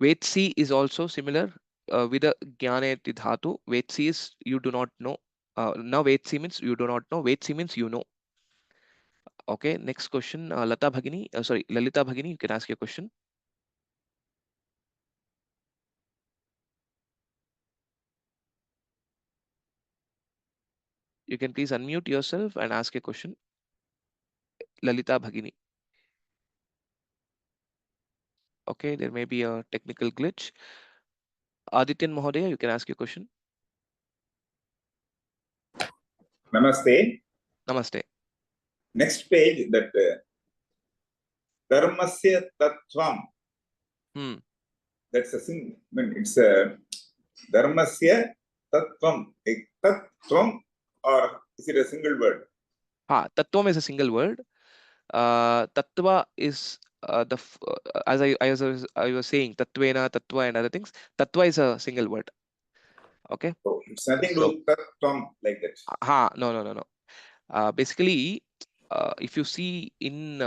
Vetsi is also similar with a jnaneti dhatu. Vetsi is you do not know. Now Vetsi means you do not know. Vetsi means you know. Okay, next question. Lalita Bhagini, you can ask your question. You can please unmute yourself and ask a question. Lalita Bhagini. Okay, there may be a technical glitch. Adityan Mahodaya, you can ask your question. Namaste. Namaste. Next page, that dharmasya tattvam. That's a thing. I mean, it's a dharmasya tattvam. Tattvam, or is it a single word? Tattvam is a single word. Tattva is as I was saying, tattvena, tattva, and other things. Tattva is a single word. Okay. Oh, it's nothing to do with tattvam like that. No. Basically, if you see in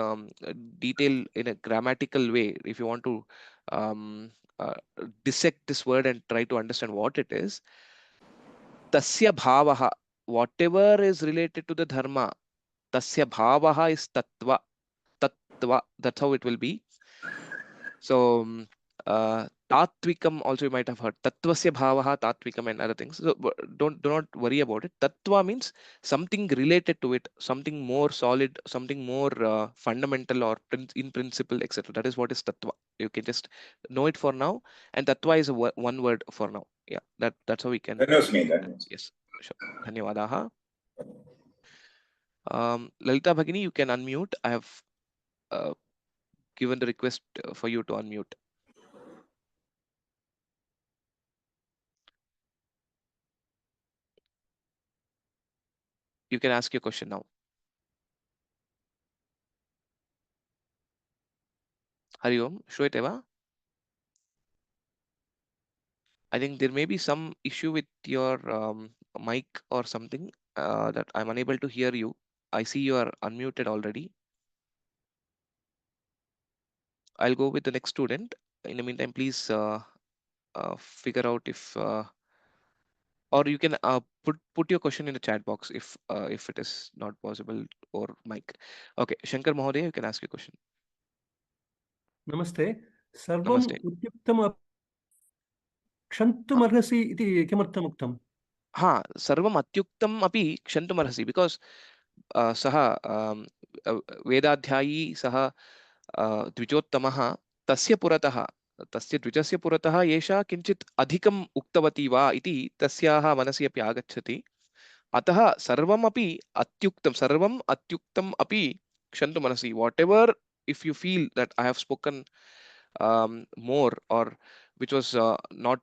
detail in a grammatical way, if you want to dissect this word and try to understand what it is, tasya bhavaha, whatever is related to the dharma, tasya bhavaha is tattva. Tattva, that's how it will be. So tatvikam also you might have heard. Tattvasya bhavaha, tatvikam, and other things. So do not worry about it. Tattva means something related to it, something more solid, something more fundamental or in principle, etc. That is what is tattva. You can just know it for now, and tattva is one word for now. Yeah, that's how we can. That knows me. That means. Yes, sure. Dhanyawadaha. Lalita Bhagini, you can unmute. I have given the request for you to unmute. You can ask your question now. Hari Om, Shwete va? I think there may be some issue with your mic or something that I'm unable to hear you. I see you are unmuted already. I'll go with the next student. In the meantime, please figure out if, or you can put your question in the chat box if it is not possible, or mic. Okay, Shankar Mahodaya, you can ask your question. Namaste. Sarvam Namaste. utyuktam kshantumarhasi iti kimartham uktam? Sarvam atyuktam api kshantumarhasi, because सः वेदाध्यायी सः द्विजोत्तमः तस्य पुरतः तस्य द्विजस्य पुरतः एषा किञ्चित् अधिकम् उक्तवती वा इति तस्याः मनसि अपि आगच्छति. अतः सर्वमपि अत्युक्तम् अपि क्षन्तु मनसि. Whatever, if you feel that I have spoken more, or which was not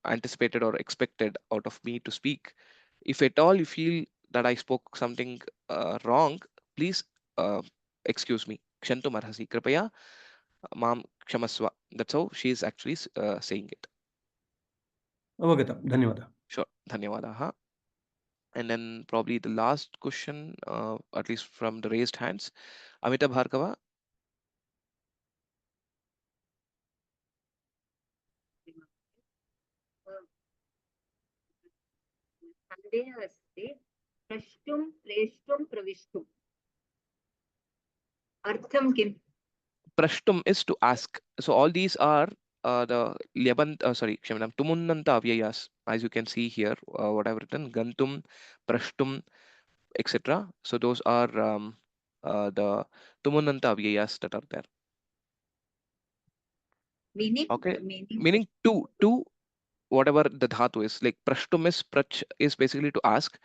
anticipated or expected out of me to speak, if at all you feel that I spoke something wrong, please excuse me. Kshantu marhasi. Kripaya mam kshamasva. That's how she is actually saying it. Avagatam. Dhanyavada. Sure. Dhanyavadaha. And then probably the last question, at least from the raised hands, Amita Bhargava. सन्देहः अस्ति प्रष्टुं प्रेष्टुं प्रविष्टुम् अर्थं किम्? Prashtum is to ask. So all these are the Tumunnanta avyayas, as you can see here, what I've written, Gantum, Prashtum, etc. So those are the Tumunnanta avyayas that are there. Meaning? Okay. Meaning to whatever the dhatu is. Like Prashtum is basically to ask.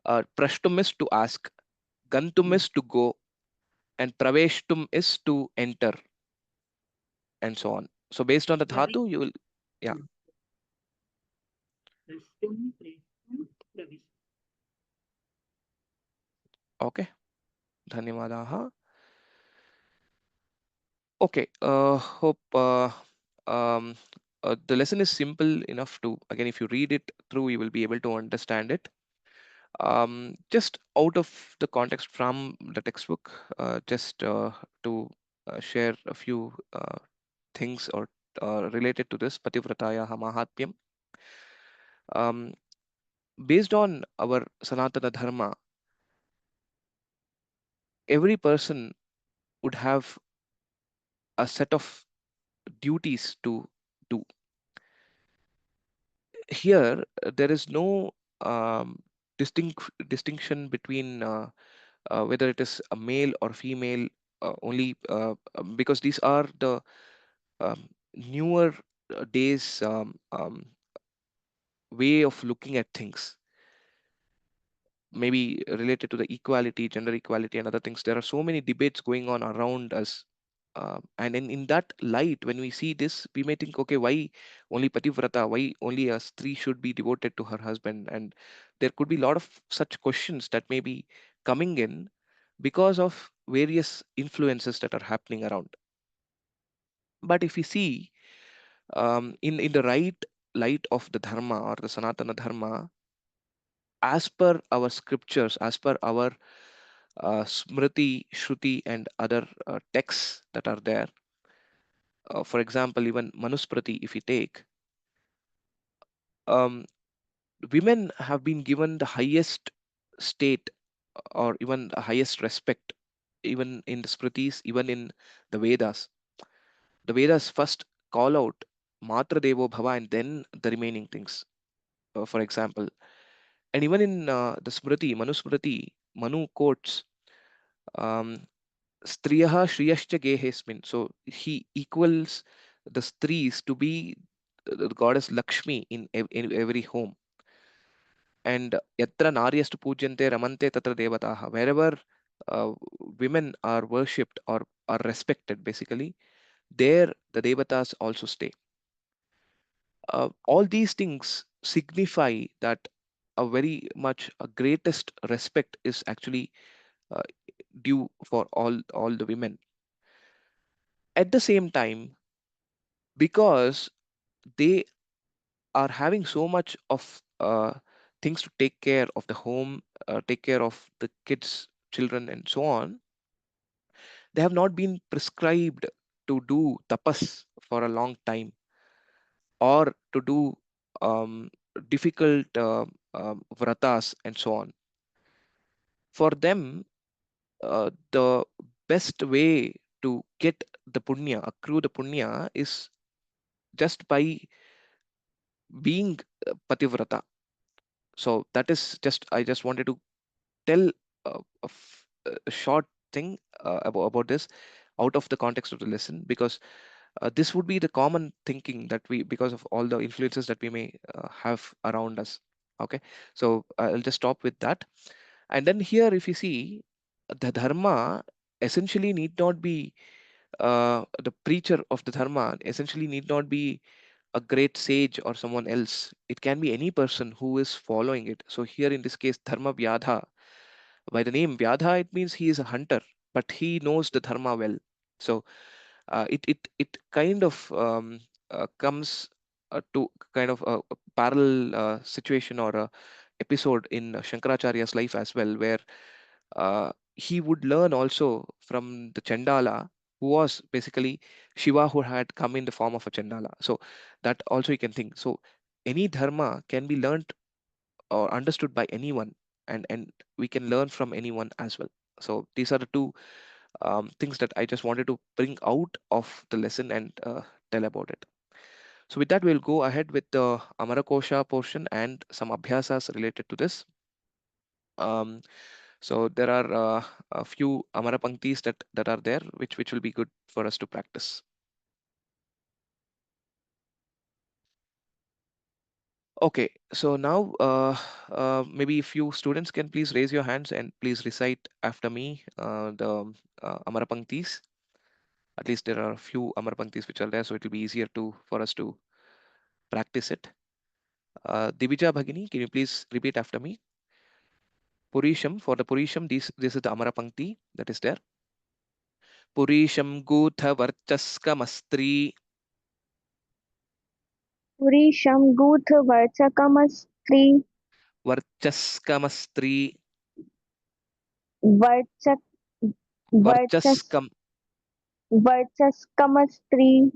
Prashtum is to ask. Gantum is to go. And Praveshtum is to enter. And so on. So based on the dhatu, you will, yeah. Okay. Dhanyavadaha. Okay. Hope the lesson is simple enough to, again, if you read it through, you will be able to understand it. Just out of the context from the textbook, just to share a few things or related to this Pativratāyāḥ Māhātymam. Based on our Sanatana Dharma, every person would have a set of duties to do. Here, there is no distinction between whether it is a male or female, only because these are the newer days way of looking at things. maybe related to the equality, gender equality, and other things. There are so many debates going on around us. And in that light, when we see this, we may think, okay, why only Pativrata? Why only a Stree should be devoted to her husband? And there could be a lot of such questions that may be coming in because of various influences that are happening around. But if we see in the right light of the Dharma or the Sanatana Dharma, as per our scriptures, as per our Smriti, Shruti, and other texts that are there, for example, even Manusmriti, if we take, um, women have been given the highest state or even the highest respect, even in the Smritis, even in the Vedas. The Vedas first call out Matra Devo Bhava and then the remaining things, for example. And even in the Smriti, Manusmriti, Manu quotes, um, Striyah Shriyascha Gehesmin. So he equals the Stries to be the goddess Lakshmi in every home. And Yatra Naryastu Pujyante Ramante Tatra Devataha. Wherever women are worshipped or are respected, basically, there the Devatas also stay. All these things signify that a very much a greatest respect is actually uh, due for all the women. At the same time, because they are having so much of things to take care of the home, take care of the kids, children, and so on, they have not been prescribed to do tapas for a long time or to do difficult vratas and so on. For them, the best way to get the punya, accrue the punya, is just by being Pativrata. So that is just, I just wanted to tell a short thing about this out of the context of the lesson, because this would be the common thinking that we, because of all the influences that we may have around us. Okay, so I'll just stop with that. And then here, if you see, the dharma essentially need not be the preacher of the dharma essentially need not be a great sage or someone else. It can be any person who is following it. So here in this case, Dharma Vyadha, by the name Vyadha, it means he is a hunter, but he knows the Dharma well. So it kind of comes to kind of a parallel situation or a episode in Shankaracharya's life as well, where he would learn also from the Chandala, who was basically Shiva, who had come in the form of a Chandala. So that also you can think. So any dharma can be learned or understood by anyone, and we can learn from anyone as well. So these are the two things that I just wanted to bring out of the lesson and tell about it. So with that, we'll go ahead with the Amarakosha portion and some abhyasas related to this. So there are a few Amara Panktis that are there, which will be good for us to practice. Okay, so now maybe if you students can please raise your hands and please recite after me the Amara Panktis. At least there are a few Amara Panktis which are there, so it will be easier for us to practice it. Divija Bhagini, can you please repeat after me? Purisham, for the Purisham, this is the Amara Pankti that is there. Purisham Gutha Varchaskamastra Purisham Gutha Varchakamastri Varchaskamastri Varchak Varchas Varchaskam Varchaskamastri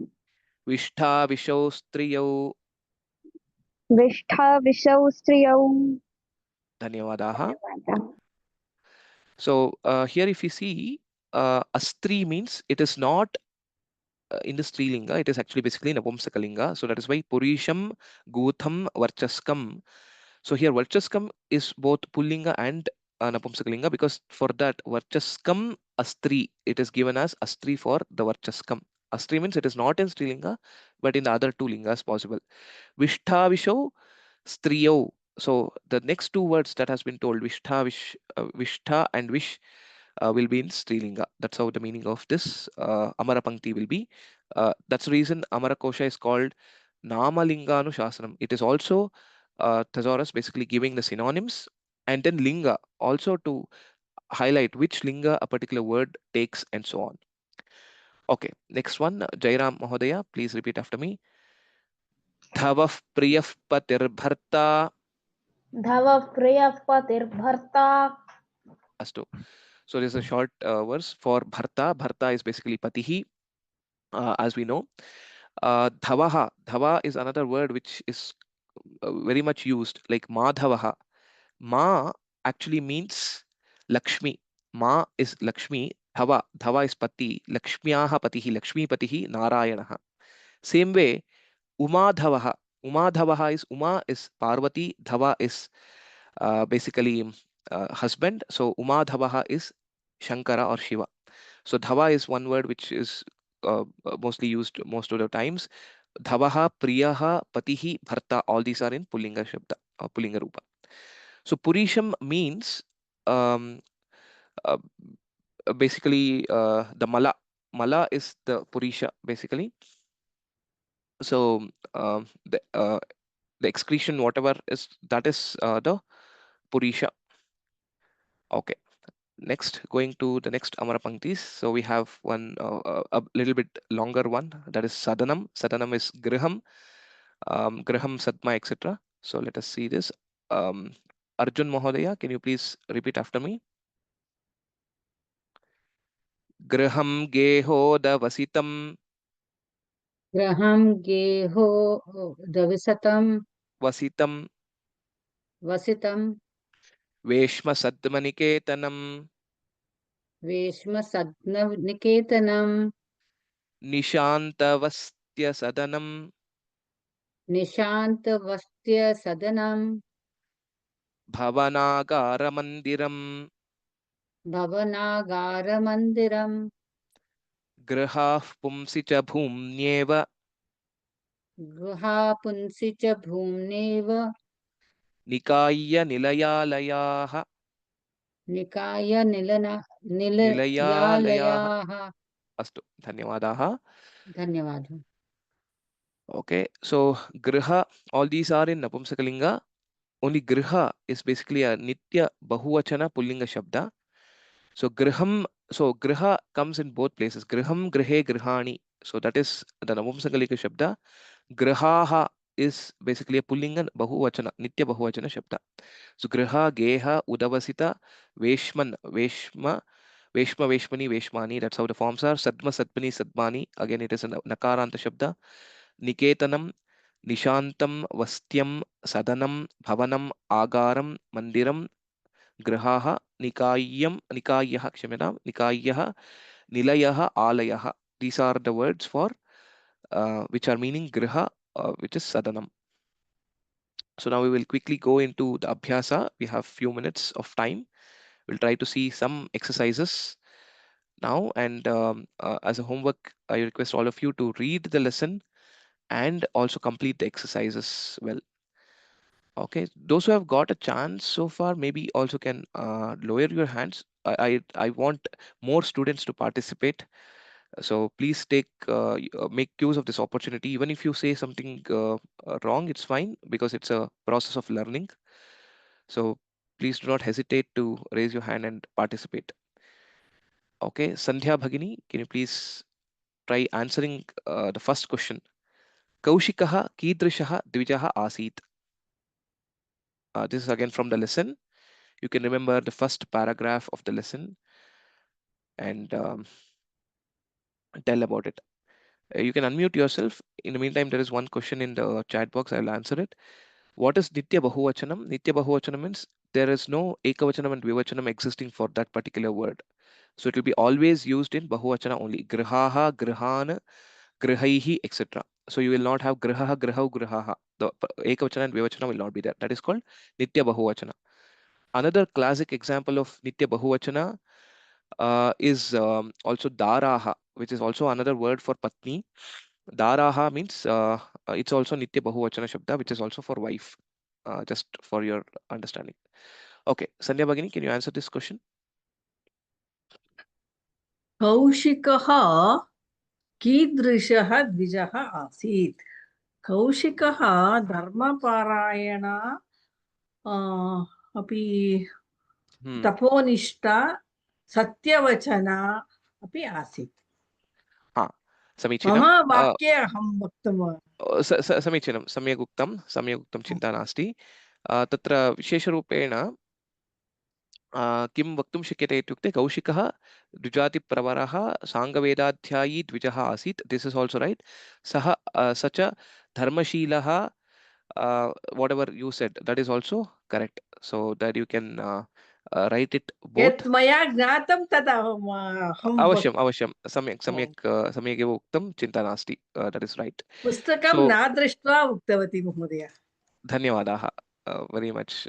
Vishtha Vishostriyo. Vishtha Vishaustriyau. Dhanyavadaha. So here if you see, Astri means it is not in the Strilinga, it is actually basically Napumsakalinga. So that is why Purisham Gutham Varchaskam. So here Varchaskam is both Pullinga and Napumsakalinga, because for that Varchaskam Astri, it is given as Astri for the Varchaskam. Astri means it is not in Strilinga, but in the other two lingas possible. Vishtha Visho Striyo. So the next two words that has been told, vishtha and vish, will be in Strilinga. That's how the meaning of this Amara Pankti will be. That's the reason Amarakosha is called Namalinganu Shasanam. It is also thesaurus, basically giving the synonyms, and then Linga also to highlight which Linga a particular word takes and so on. Okay, next one, Jairam Mahodaya, please repeat after me. Dhavah priyah patirbharta. Dhava priyah patirbharta. Astu. So there's a short verse for bharta. Bharta is basically patihi, as we know. Dhavaha. Dhava is another word which is very much used, like madhavaha. Ma actually means Lakshmi. Ma is Lakshmi. Dhava. Dhava is pati. Lakshmyaha patihi. Lakshmi patihi. Narayanaha. Same way, Umadhavaha. Umadhavaha is Uma is Parvati. Dhava is basically husband. So Umadhavaha is Shankara or Shiva. So Dhava is one word which is mostly used most of the times. Dhavaha, Priyaha, Patihi, Bharta, all these are in Pullinga Shabda or Pullinga Rupa. So Purisham means um, uh, basically the Mala. Mala is the Purisha basically. So the excretion, whatever is, that is the Purisha. Okay. Next, going to the next Amara Panktis. So we have one a little bit longer one, that is Sadanam. Sadanam is Griham, Griham, Sadma, etc. So let us see this. Arjun Mahodaya, can you please repeat after me? Griham Gehoda Vasitam. Graham geho davisatam Vasitam. vasitam Veshma Sadmaniketanam. veshma sadna niketanam Nishanta Vastya Sadanam. nishanta vastya sadanam Bhavanagara Mandiram. bhavanagara mandiram Grihah Pumsi cha Bhumnyeva. guha punsi cha bhumneva Nikaya Nilayalayaha. nikaya Nilayalayaha. nilayalayaha. Astu. Dhanyavadaha. Dhanyavada. Okay, so Griha, all these are in Napumsakalinga. Only Griha is basically a Nitya Bahuvachana Pullinga Shabda. So Griha comes in both places. Griham, Grihe, Grihani. So that is the Napumsakalinga Shabda. Grihaha is basically a Pullinga Bahuvachana, Nitya Bahuvachana Shabda. So Griha, Geha, Udavasita, Veshman, Veshma, Veshmani, Veshmani. That's how the forms are. Sadma, Sadmani, Sadmani. Again, it is a Nakaranta Shabda. Niketanam, Nishantam, Vastyam, Sadanam, Bhavanam, Agaram, Mandiram, Grahaha, Nikayaha, Kshamyadam, Nikayaha, Nilayaha, Alayaha. These are the words for which are meaning Griha, which is Sadanam. So now we will quickly go into the Abhyasa. We have few minutes of time. We'll try to see some exercises now, and as a homework, I request all of you to read the lesson and also complete the exercises well. Okay, those who have got a chance so far maybe also can lower your hands. I want more students to participate, so please make use of this opportunity. Even if you say something wrong, it's fine, because it's a process of learning. So please do not hesitate to raise your hand and participate. Okay, Sandhya Bhagini, can you please try answering the first question? Kaushikaha Kidrishaha Dvijaha Asit. This is again from the lesson. You can remember the first paragraph of the lesson and tell about it. You can unmute yourself. In the meantime, there is one question in the chat box. I will answer it. What is Nitya Bahuvachanam? Nitya Bahuvachanam means there is no Ekavachanam and Vivachanam existing for that particular word. So it will be always used in Bahuvachana only. Grihaha, Grihana, Grihaihi, etc. So you will not have Grihaha, Grihau, Grihaha. The Ekavachana and Vivachana will not be there. That is called Nitya Bahuvachana. Another classic example of Nitya Bahuvachana is also Daraha, which is also another word for Patni. Daraha means it's also Nitya Bahuvachana Shabda, which is also for wife. just for your understanding. Okay, Sandhya Bhagini, can you answer this question? कौशिकः कीदृशः द्विजः आसीत्? कौशिकः धर्मपरायण अपि तपोनिष्ठा सत्यवचना अपि आसीत्. समीचीनं. मम वाक्ये अहं वक्तुं समीचीनं, सम्यक् उक्तं, चिन्ता नास्ति. तत्र विशेषरूपेण किं वक्तुं शक्यते इत्युक्ते कौशिकः द्विजातिप्रवरः साङ्गवेदाध्यायी द्विजः आसीत्. This is also right. सः स च धर्मशीलः, whatever you said, that is also correct, so that you can write it both. यत् मया ज्ञातं तद् अवश्यं सम्यक् एव उक्तं, चिन्ता नास्ति. that is right. पुस्तकं न दृष्ट्वा उक्तवती महोदय. धन्यवादाः, very much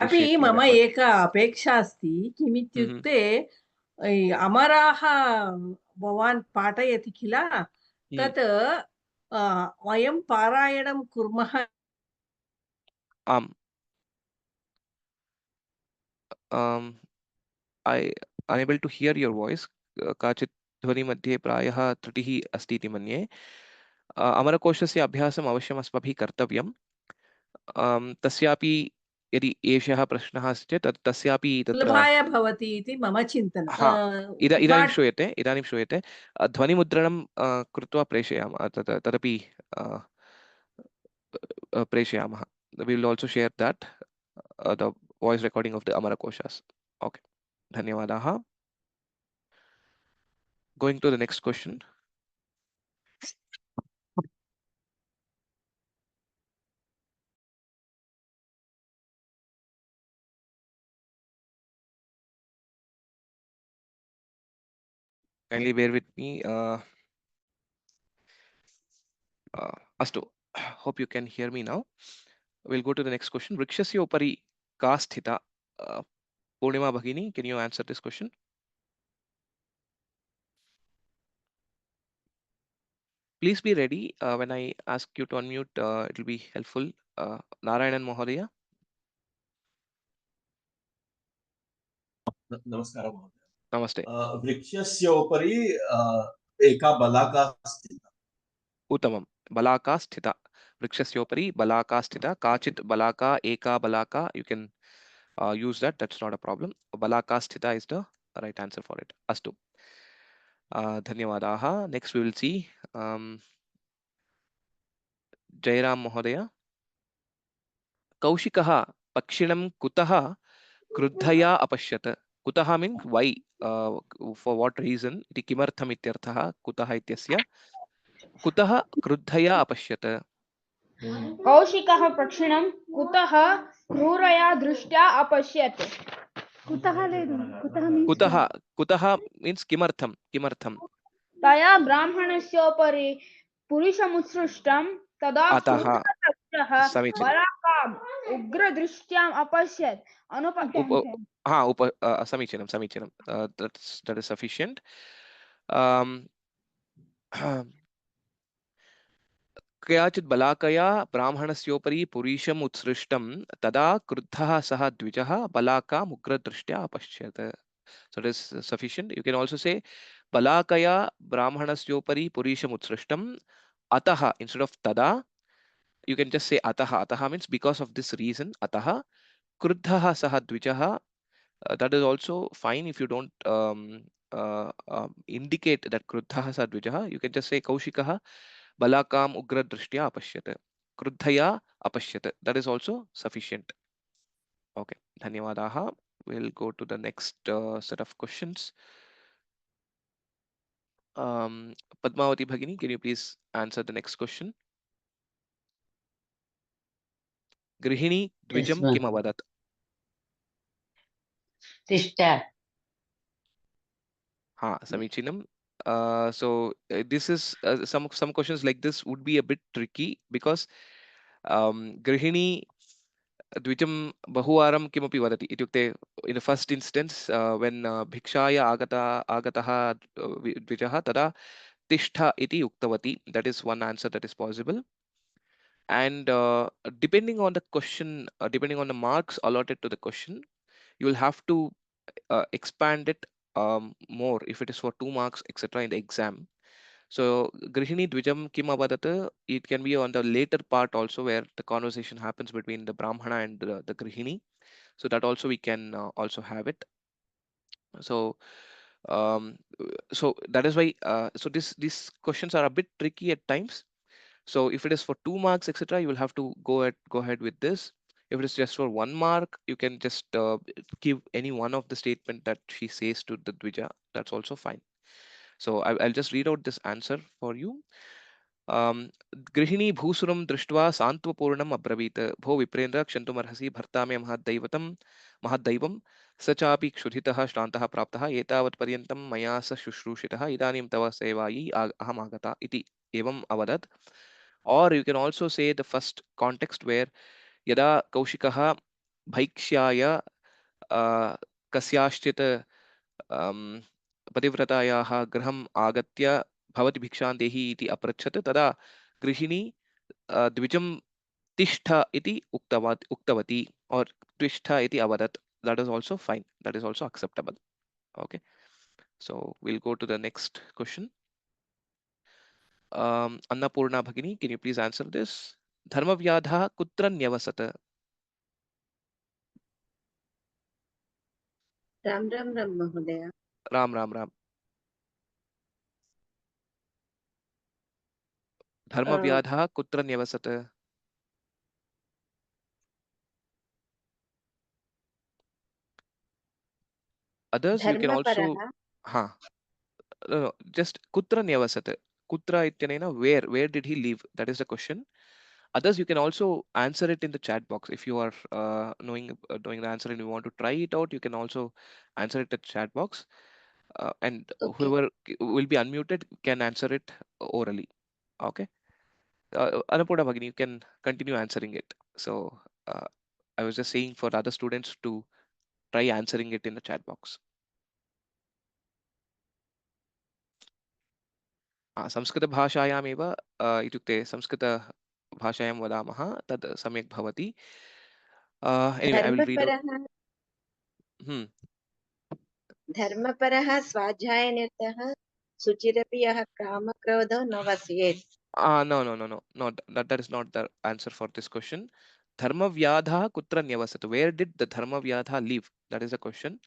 अपि मम एका अपेक्षा अस्ति. किमित्युक्ते अमराः भवान् पाठयति किल, तत् वयं पारायणं कुर्मः. आम्, I unable to hear your voice. काचित् ध्वनि मध्ये प्रायः त्रुटिः अस्ति इति मन्ये. अमरकोशस्य अभ्यासम् अवश्यम् अस्माभिः कर्तव्यं. तस्यापि यदि एषः प्रश्नः अस्ति चेत् तस्यापि तत्र सुलभाय भवति इति मम चिन्तनं. इदानीं श्रूयते. ध्वनिमुद्रणं कृत्वा प्रेषयामः, तदपि प्रेषयामः. We will also share that, the voice recording of the Amarakoshas. Okay, धन्यवादाः. Going to the next question. Kindly bear with me. Astu, hope you can hear me now. We'll go to the next question. Vrikshasya upari ka sthita? Purnima Bhagini, can you answer this question? Please be ready when I ask you to unmute. It will be helpful. Narayanan Mohodaya. नमस्कारः महोदय. Namaste. वृक्षस्य उपरि एका बलाका स्थिता. उत्तमं. बलाका स्थिता. वृक्षस्योपरि बलाका स्थिता. काचित् बलाका, एका Balaka. You can use that. That's not a problem. Balaka sthita is the right answer for it. Astu. Dhanyawadaha. Next we will see Jairam Mohodaya. Kaushikaha pakshinam kutaha krudhaya apashyat. Kutaha means why, for what reason. Iti kimartham ityarthaha kutaha ityasya. Kutaha krudhaya apashyat. कौशिकः पक्षिणं कुतः क्रूरया दृष्ट्या अपश्यत्. Kutaha means kimartham. तया ब्राह्मणस्योपरि पुरुषमुत्सृष्टं तदा क्रुद्धः बलाकाम् उग्रदृष्ट्याम् अपश्यत्. समीचीनं. That is sufficient. कयाचित् बलाकया ब्राह्मणस्योपरि पुरुषम् उत्सृष्टं तदा क्रुद्धः सः द्विजः बलाकाम् उग्रदृष्ट्या अपश्यत्. So it is sufficient. You can also say balakaya brahmanasyoupari purisham utssrishtam ataha instead of tada. You can just say ataha. Ataha means because of this reason. Ataha kruddhaha saha dvijaha. That is also fine if you don't indicate that kruddhaha saha dvijaha. You can just say kaushikaha balakam ugra drishtya apashyat. Kruddhaya apashyat. That is also sufficient. Okay. Dhanyawadaha. We'll go to the next set of questions. Padmavati Bhagini, can you please answer the next question? Grihini Dvijam Kim Avadat? Tishta. Samichinam. So this is some questions like this would be a bit tricky because Grihini Dvijam Bahuvaram Kimapi Vadati. Ityukte, in the first instance, when Bhikshaya Agataha Dvijaha Tada Tishtha iti uktavati. That is one answer that is possible. And depending on the question, depending on the marks allotted to the question, you will have to expand it more if it is for 2 marks, etc. in the exam. So Grihini Dvijam Kim Avadat, it can be on the later part also, where the conversation happens between the Brahmana and the Grihini. So that also we can also have it. So so that is why so these questions are a bit tricky at times. So if it is for 2 marks, etc., you will have to go ahead with this. If it is just for 1 mark, you can just give any one of the statement that she says to the Dvija. That's also fine. So I'll just read out this answer for you. गृहिणी भूसुरं दृष्ट्वा सान्त्वपूर्णम् अब्रवीत् भो विप्रेन्द्र क्षन्तुमर्हसि भर्ता मे महद्दैवं स चापि क्षुधितः श्रान्तः प्राप्तः एतावत्पर्यन्तं मया स शुश्रूषितः इदानीं तव सेवायै अहम् आगता इति एवम् अवदत्. Or you can also say the first context where यदा कौशिकः भैक्ष्याय कस्याश्चित् पतिव्रतायाः गृहम् आगत्य भवति भिक्षां देहि इति अपृच्छत् तदा गृहिणी द्विजं तिष्ठ इति उक्तवती or तिष्ठ इति अवदत्. That is also fine. That is also acceptable. Okay. So we'll go to the next question. Annapurna Bhagini, can you please answer this? Dharmavyadha kutra nyavasat? Ram Mahodaya. Ram. Dharmavyadha kutra nyavasat? Others you can also no, just kutra nyavasat. Kutra ityanena, where did he live? That is the question. Others you can also answer it in the chat box. If you are knowing the answer and you want to try it out, you can also answer it at chat box. And whoever will be unmuted can answer it orally. Okay. Annapurna Bhagini, you can continue answering it. So I was just saying for other students to try answering it in the chat box. संस्कृतभाषायामेव इत्युक्ते संस्कृतभाषायां वदामः तद् सम्यक् भवति. Anyway, I will read out. धर्मपरः स्वाध्यायनिरतः शुचिरपि यः कामक्रोधो न वसेत्. No. That is not the answer for this question. Dharmavyadha kutra nyavasat. Where did the Dharmavyadha live? That is the question.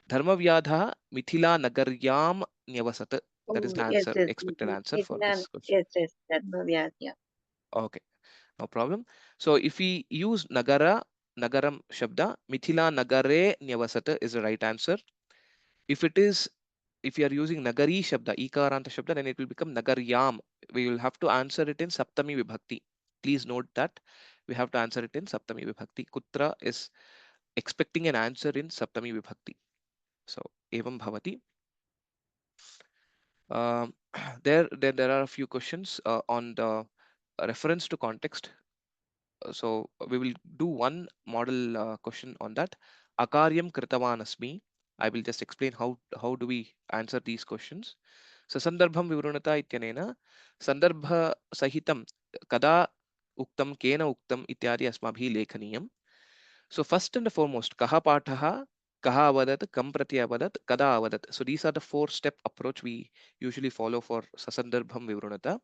Dharmavyadha Mithila Nagaryam nyavasat. That is the answer, expected answer for this question. Yes, Dharmavyadha. Okay, no problem. So if we use Nagaram Shabda, Mithila Nagare nyavasat is the right answer. If you are using Nagari Shabda, Ikaranta Shabda, then it will become Nagaryam. We will have to answer it in Saptami Vibhakti. Please note that we have to answer it in Saptami Vibhakti. Kutra is expecting an answer in Saptami Vibhakti. So, Evam Bhavati. There are a few questions on the reference to context. So, we will do one model question on that. Akaryam Kritavan Asmi. I will just explain how do we answer these questions. So Sandarbham Vivranata ityanena Sandarbha Sahitam Kada Uktam Kena Uktam ityadi asmabhi lekhaniyam. So first and foremost, Kaha Pataha, Kaha Avadat, Kam Prati Avadat, Kada Avadat. So these are the 4-step approach we usually follow for Sasandarbham Vivranata.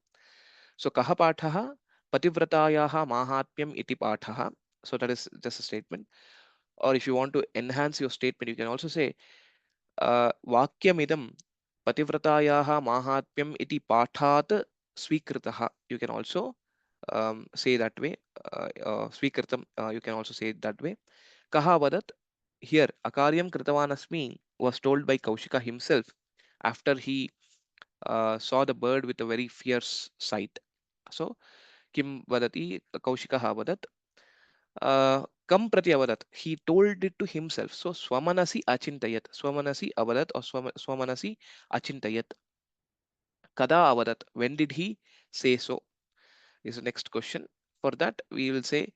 So Kaha Pataha, Pativratāyāḥ Māhātymam iti Pataha. So that is just a statement. Or if you want to enhance your statement, you can also say Vakyamidam Pativratāyāḥ Māhātymam iti Pathat Svikritah. You can also say that way. Svikritam, you can also say it that way. Kaha Vadat. Here, Akaryam Kritavan Asmi was told by Kaushika himself after he saw the bird with a very fierce sight. So, Kim Vadati, Kaushika Vadat. Kam Prati Avadat. He told it to himself. So, Swamanasi Achintayat. Swamanasi Avadat or Swamanasi Achintayat. Kada Avadat. When did he say so? Is the next question. For that, we will say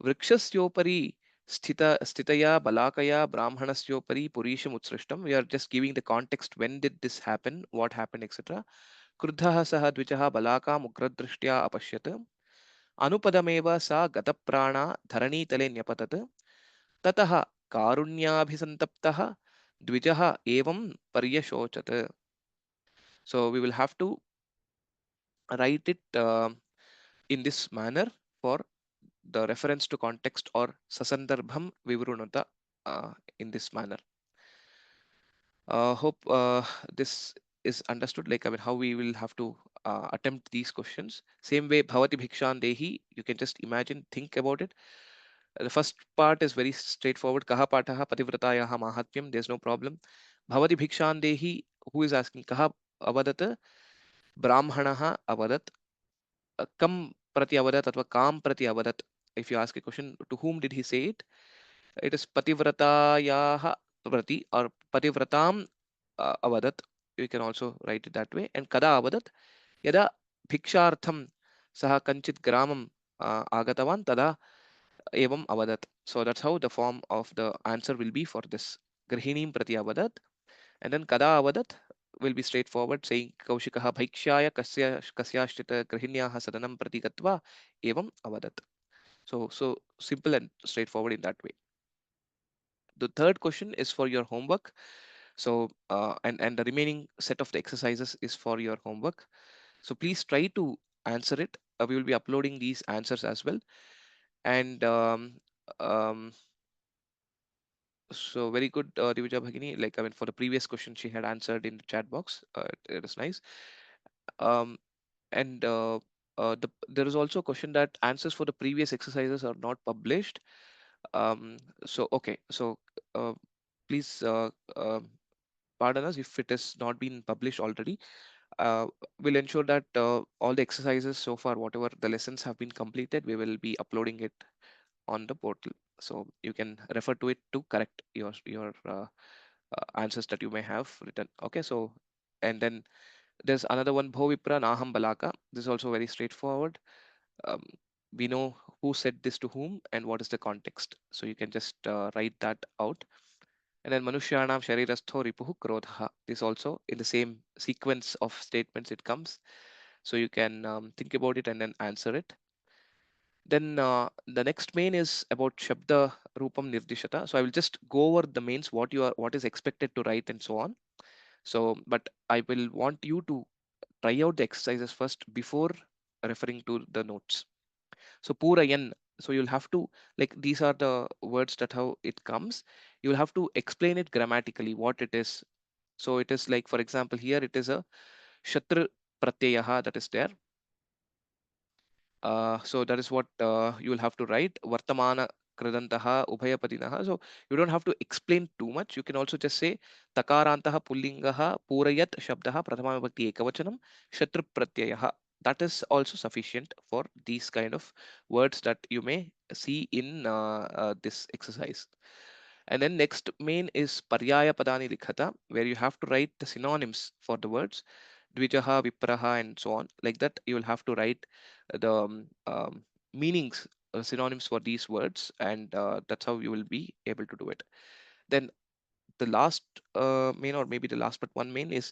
Vrikshasyopari Stitaya Balakaya Brahmanasyopari Purisham Utsrishtam. We are just giving the context. When did this happen? What happened, etc. Krudhaha Saha Dvijaha Balaka Mukradrishtya Apashyata. Anupadameva sa gataprana dharanitale nyapatat tataha karunyabhisantaptaha dvijaha evam paryashochat. So we will have to write it in this manner for the reference to context or sasandarbham vivrunata in this manner. Hope this is understood, like I mean how we will have to attempt these questions. Same way bhavati bhikshan dehi, you can just imagine, think about it. The first part is very straightforward. Kaha pataha Pativratāyāḥ Māhātymam, there's no problem. Bhavati bhikshan dehi, who is asking? Kaha avadat? Brahmanaha avadat. Kam prati avadat atva kam prati avadat. If you ask a question, to whom did he say it? It is Pativratāyāḥ prati or Pativratam avadat. You can also write it that way. And kada avadat? Yada bhikshartham saha kanchit gramam agatavan tada evam avadat. So that's how the form of the answer will be for this. Grihinim prati avadat. And then kada avadat will be straightforward, saying Kaushikaha bhikshaya kasyashchita grihinyaha sadanam prati gatva evam avadat. So simple and straightforward in that way. The third question is for your homework. So and the remaining set of the exercises is for your homework. So please try to answer it. We will be uploading these answers as well. And so very good, Divija Bhagini. Like I mean, for the previous question, she had answered in the chat box. It is nice. And there is also a question that answers for the previous exercises are not published. So okay, so please pardon us if it has not been published already. We'll ensure that all the exercises so far, whatever the lessons have been completed, we will be uploading it on the portal. So you can refer to it to correct your answers that you may have written. Okay, so and then there's another one, Bho Vipra Naham Balaka. This is also very straightforward. We know who said this to whom and what is the context. So you can just write that out. And then Manushyanam Sharirastho Ripuhu Krodha. This also in the same sequence of statements it comes. So you can think about it and then answer it. Then the next main is about Shabda Rupam Nirdishata. So I will just go over the mains, what is expected to write and so on. So, but I will want you to try out the exercises first before referring to the notes. So Purayan, so you'll have to, like, these are the words that how it comes. You'll have to explain it grammatically, what it is. So it is like, for example, here it is a Shatru Pratyayaha that is there. So that is what you will have to write. Vartamana Kradantaha Ubhayapadinaha. So you don't have to explain too much. You can also just say Takarantaha Pullingaha Purayat Shabdaha Prathama Vibhakti Ekavachanam Shatru Pratyayaha. That is also sufficient for these kind of words that you may see in this exercise. And then next main is Paryaya Padani Likhata, where you have to write the synonyms for the words. Dvijaha, Vipraha, and so on. Like that, you will have to write the meanings, synonyms for these words, and that's how you will be able to do it. Then the last main, or maybe the last but one main, is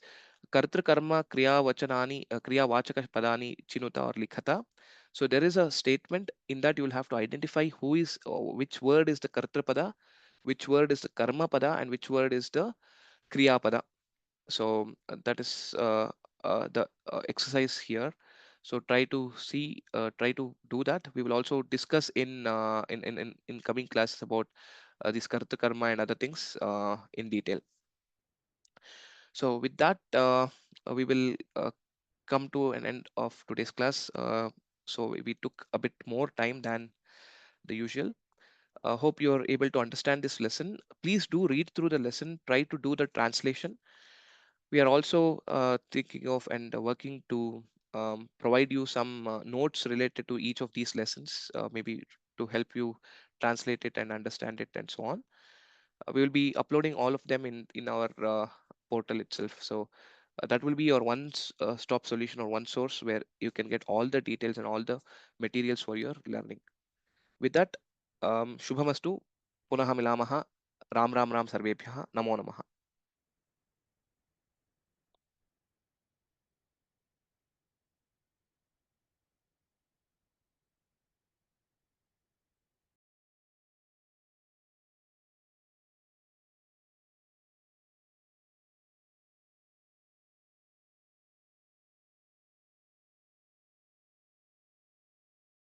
Kartru Karma Kriya Vachanani, Kriya Vachaka Padani Chinuta or Likhata. So there is a statement in that you will have to identify who is, which word is the Kartru Pada, which word is the Karma Pada, and which word is the Kriya Pada. So that is the exercise here. So try to see, try to do that. We will also discuss in coming classes about this Karta Karma and other things in detail. So with that, we will come to an end of today's class. So we took a bit more time than the usual. Hope you're able to understand this lesson. Please do read through the lesson, try to do the translation. We are also thinking of and working to provide you some notes related to each of these lessons, maybe to help you translate it and understand it and so on. We will be uploading all of them in our portal itself. So that will be your one-stop solution or one source where you can get all the details and all the materials for your learning. With that, Shubhamastu, Punaha Milamaha, Ram Ram Ram Sarvebhyaha, Namo Namaha.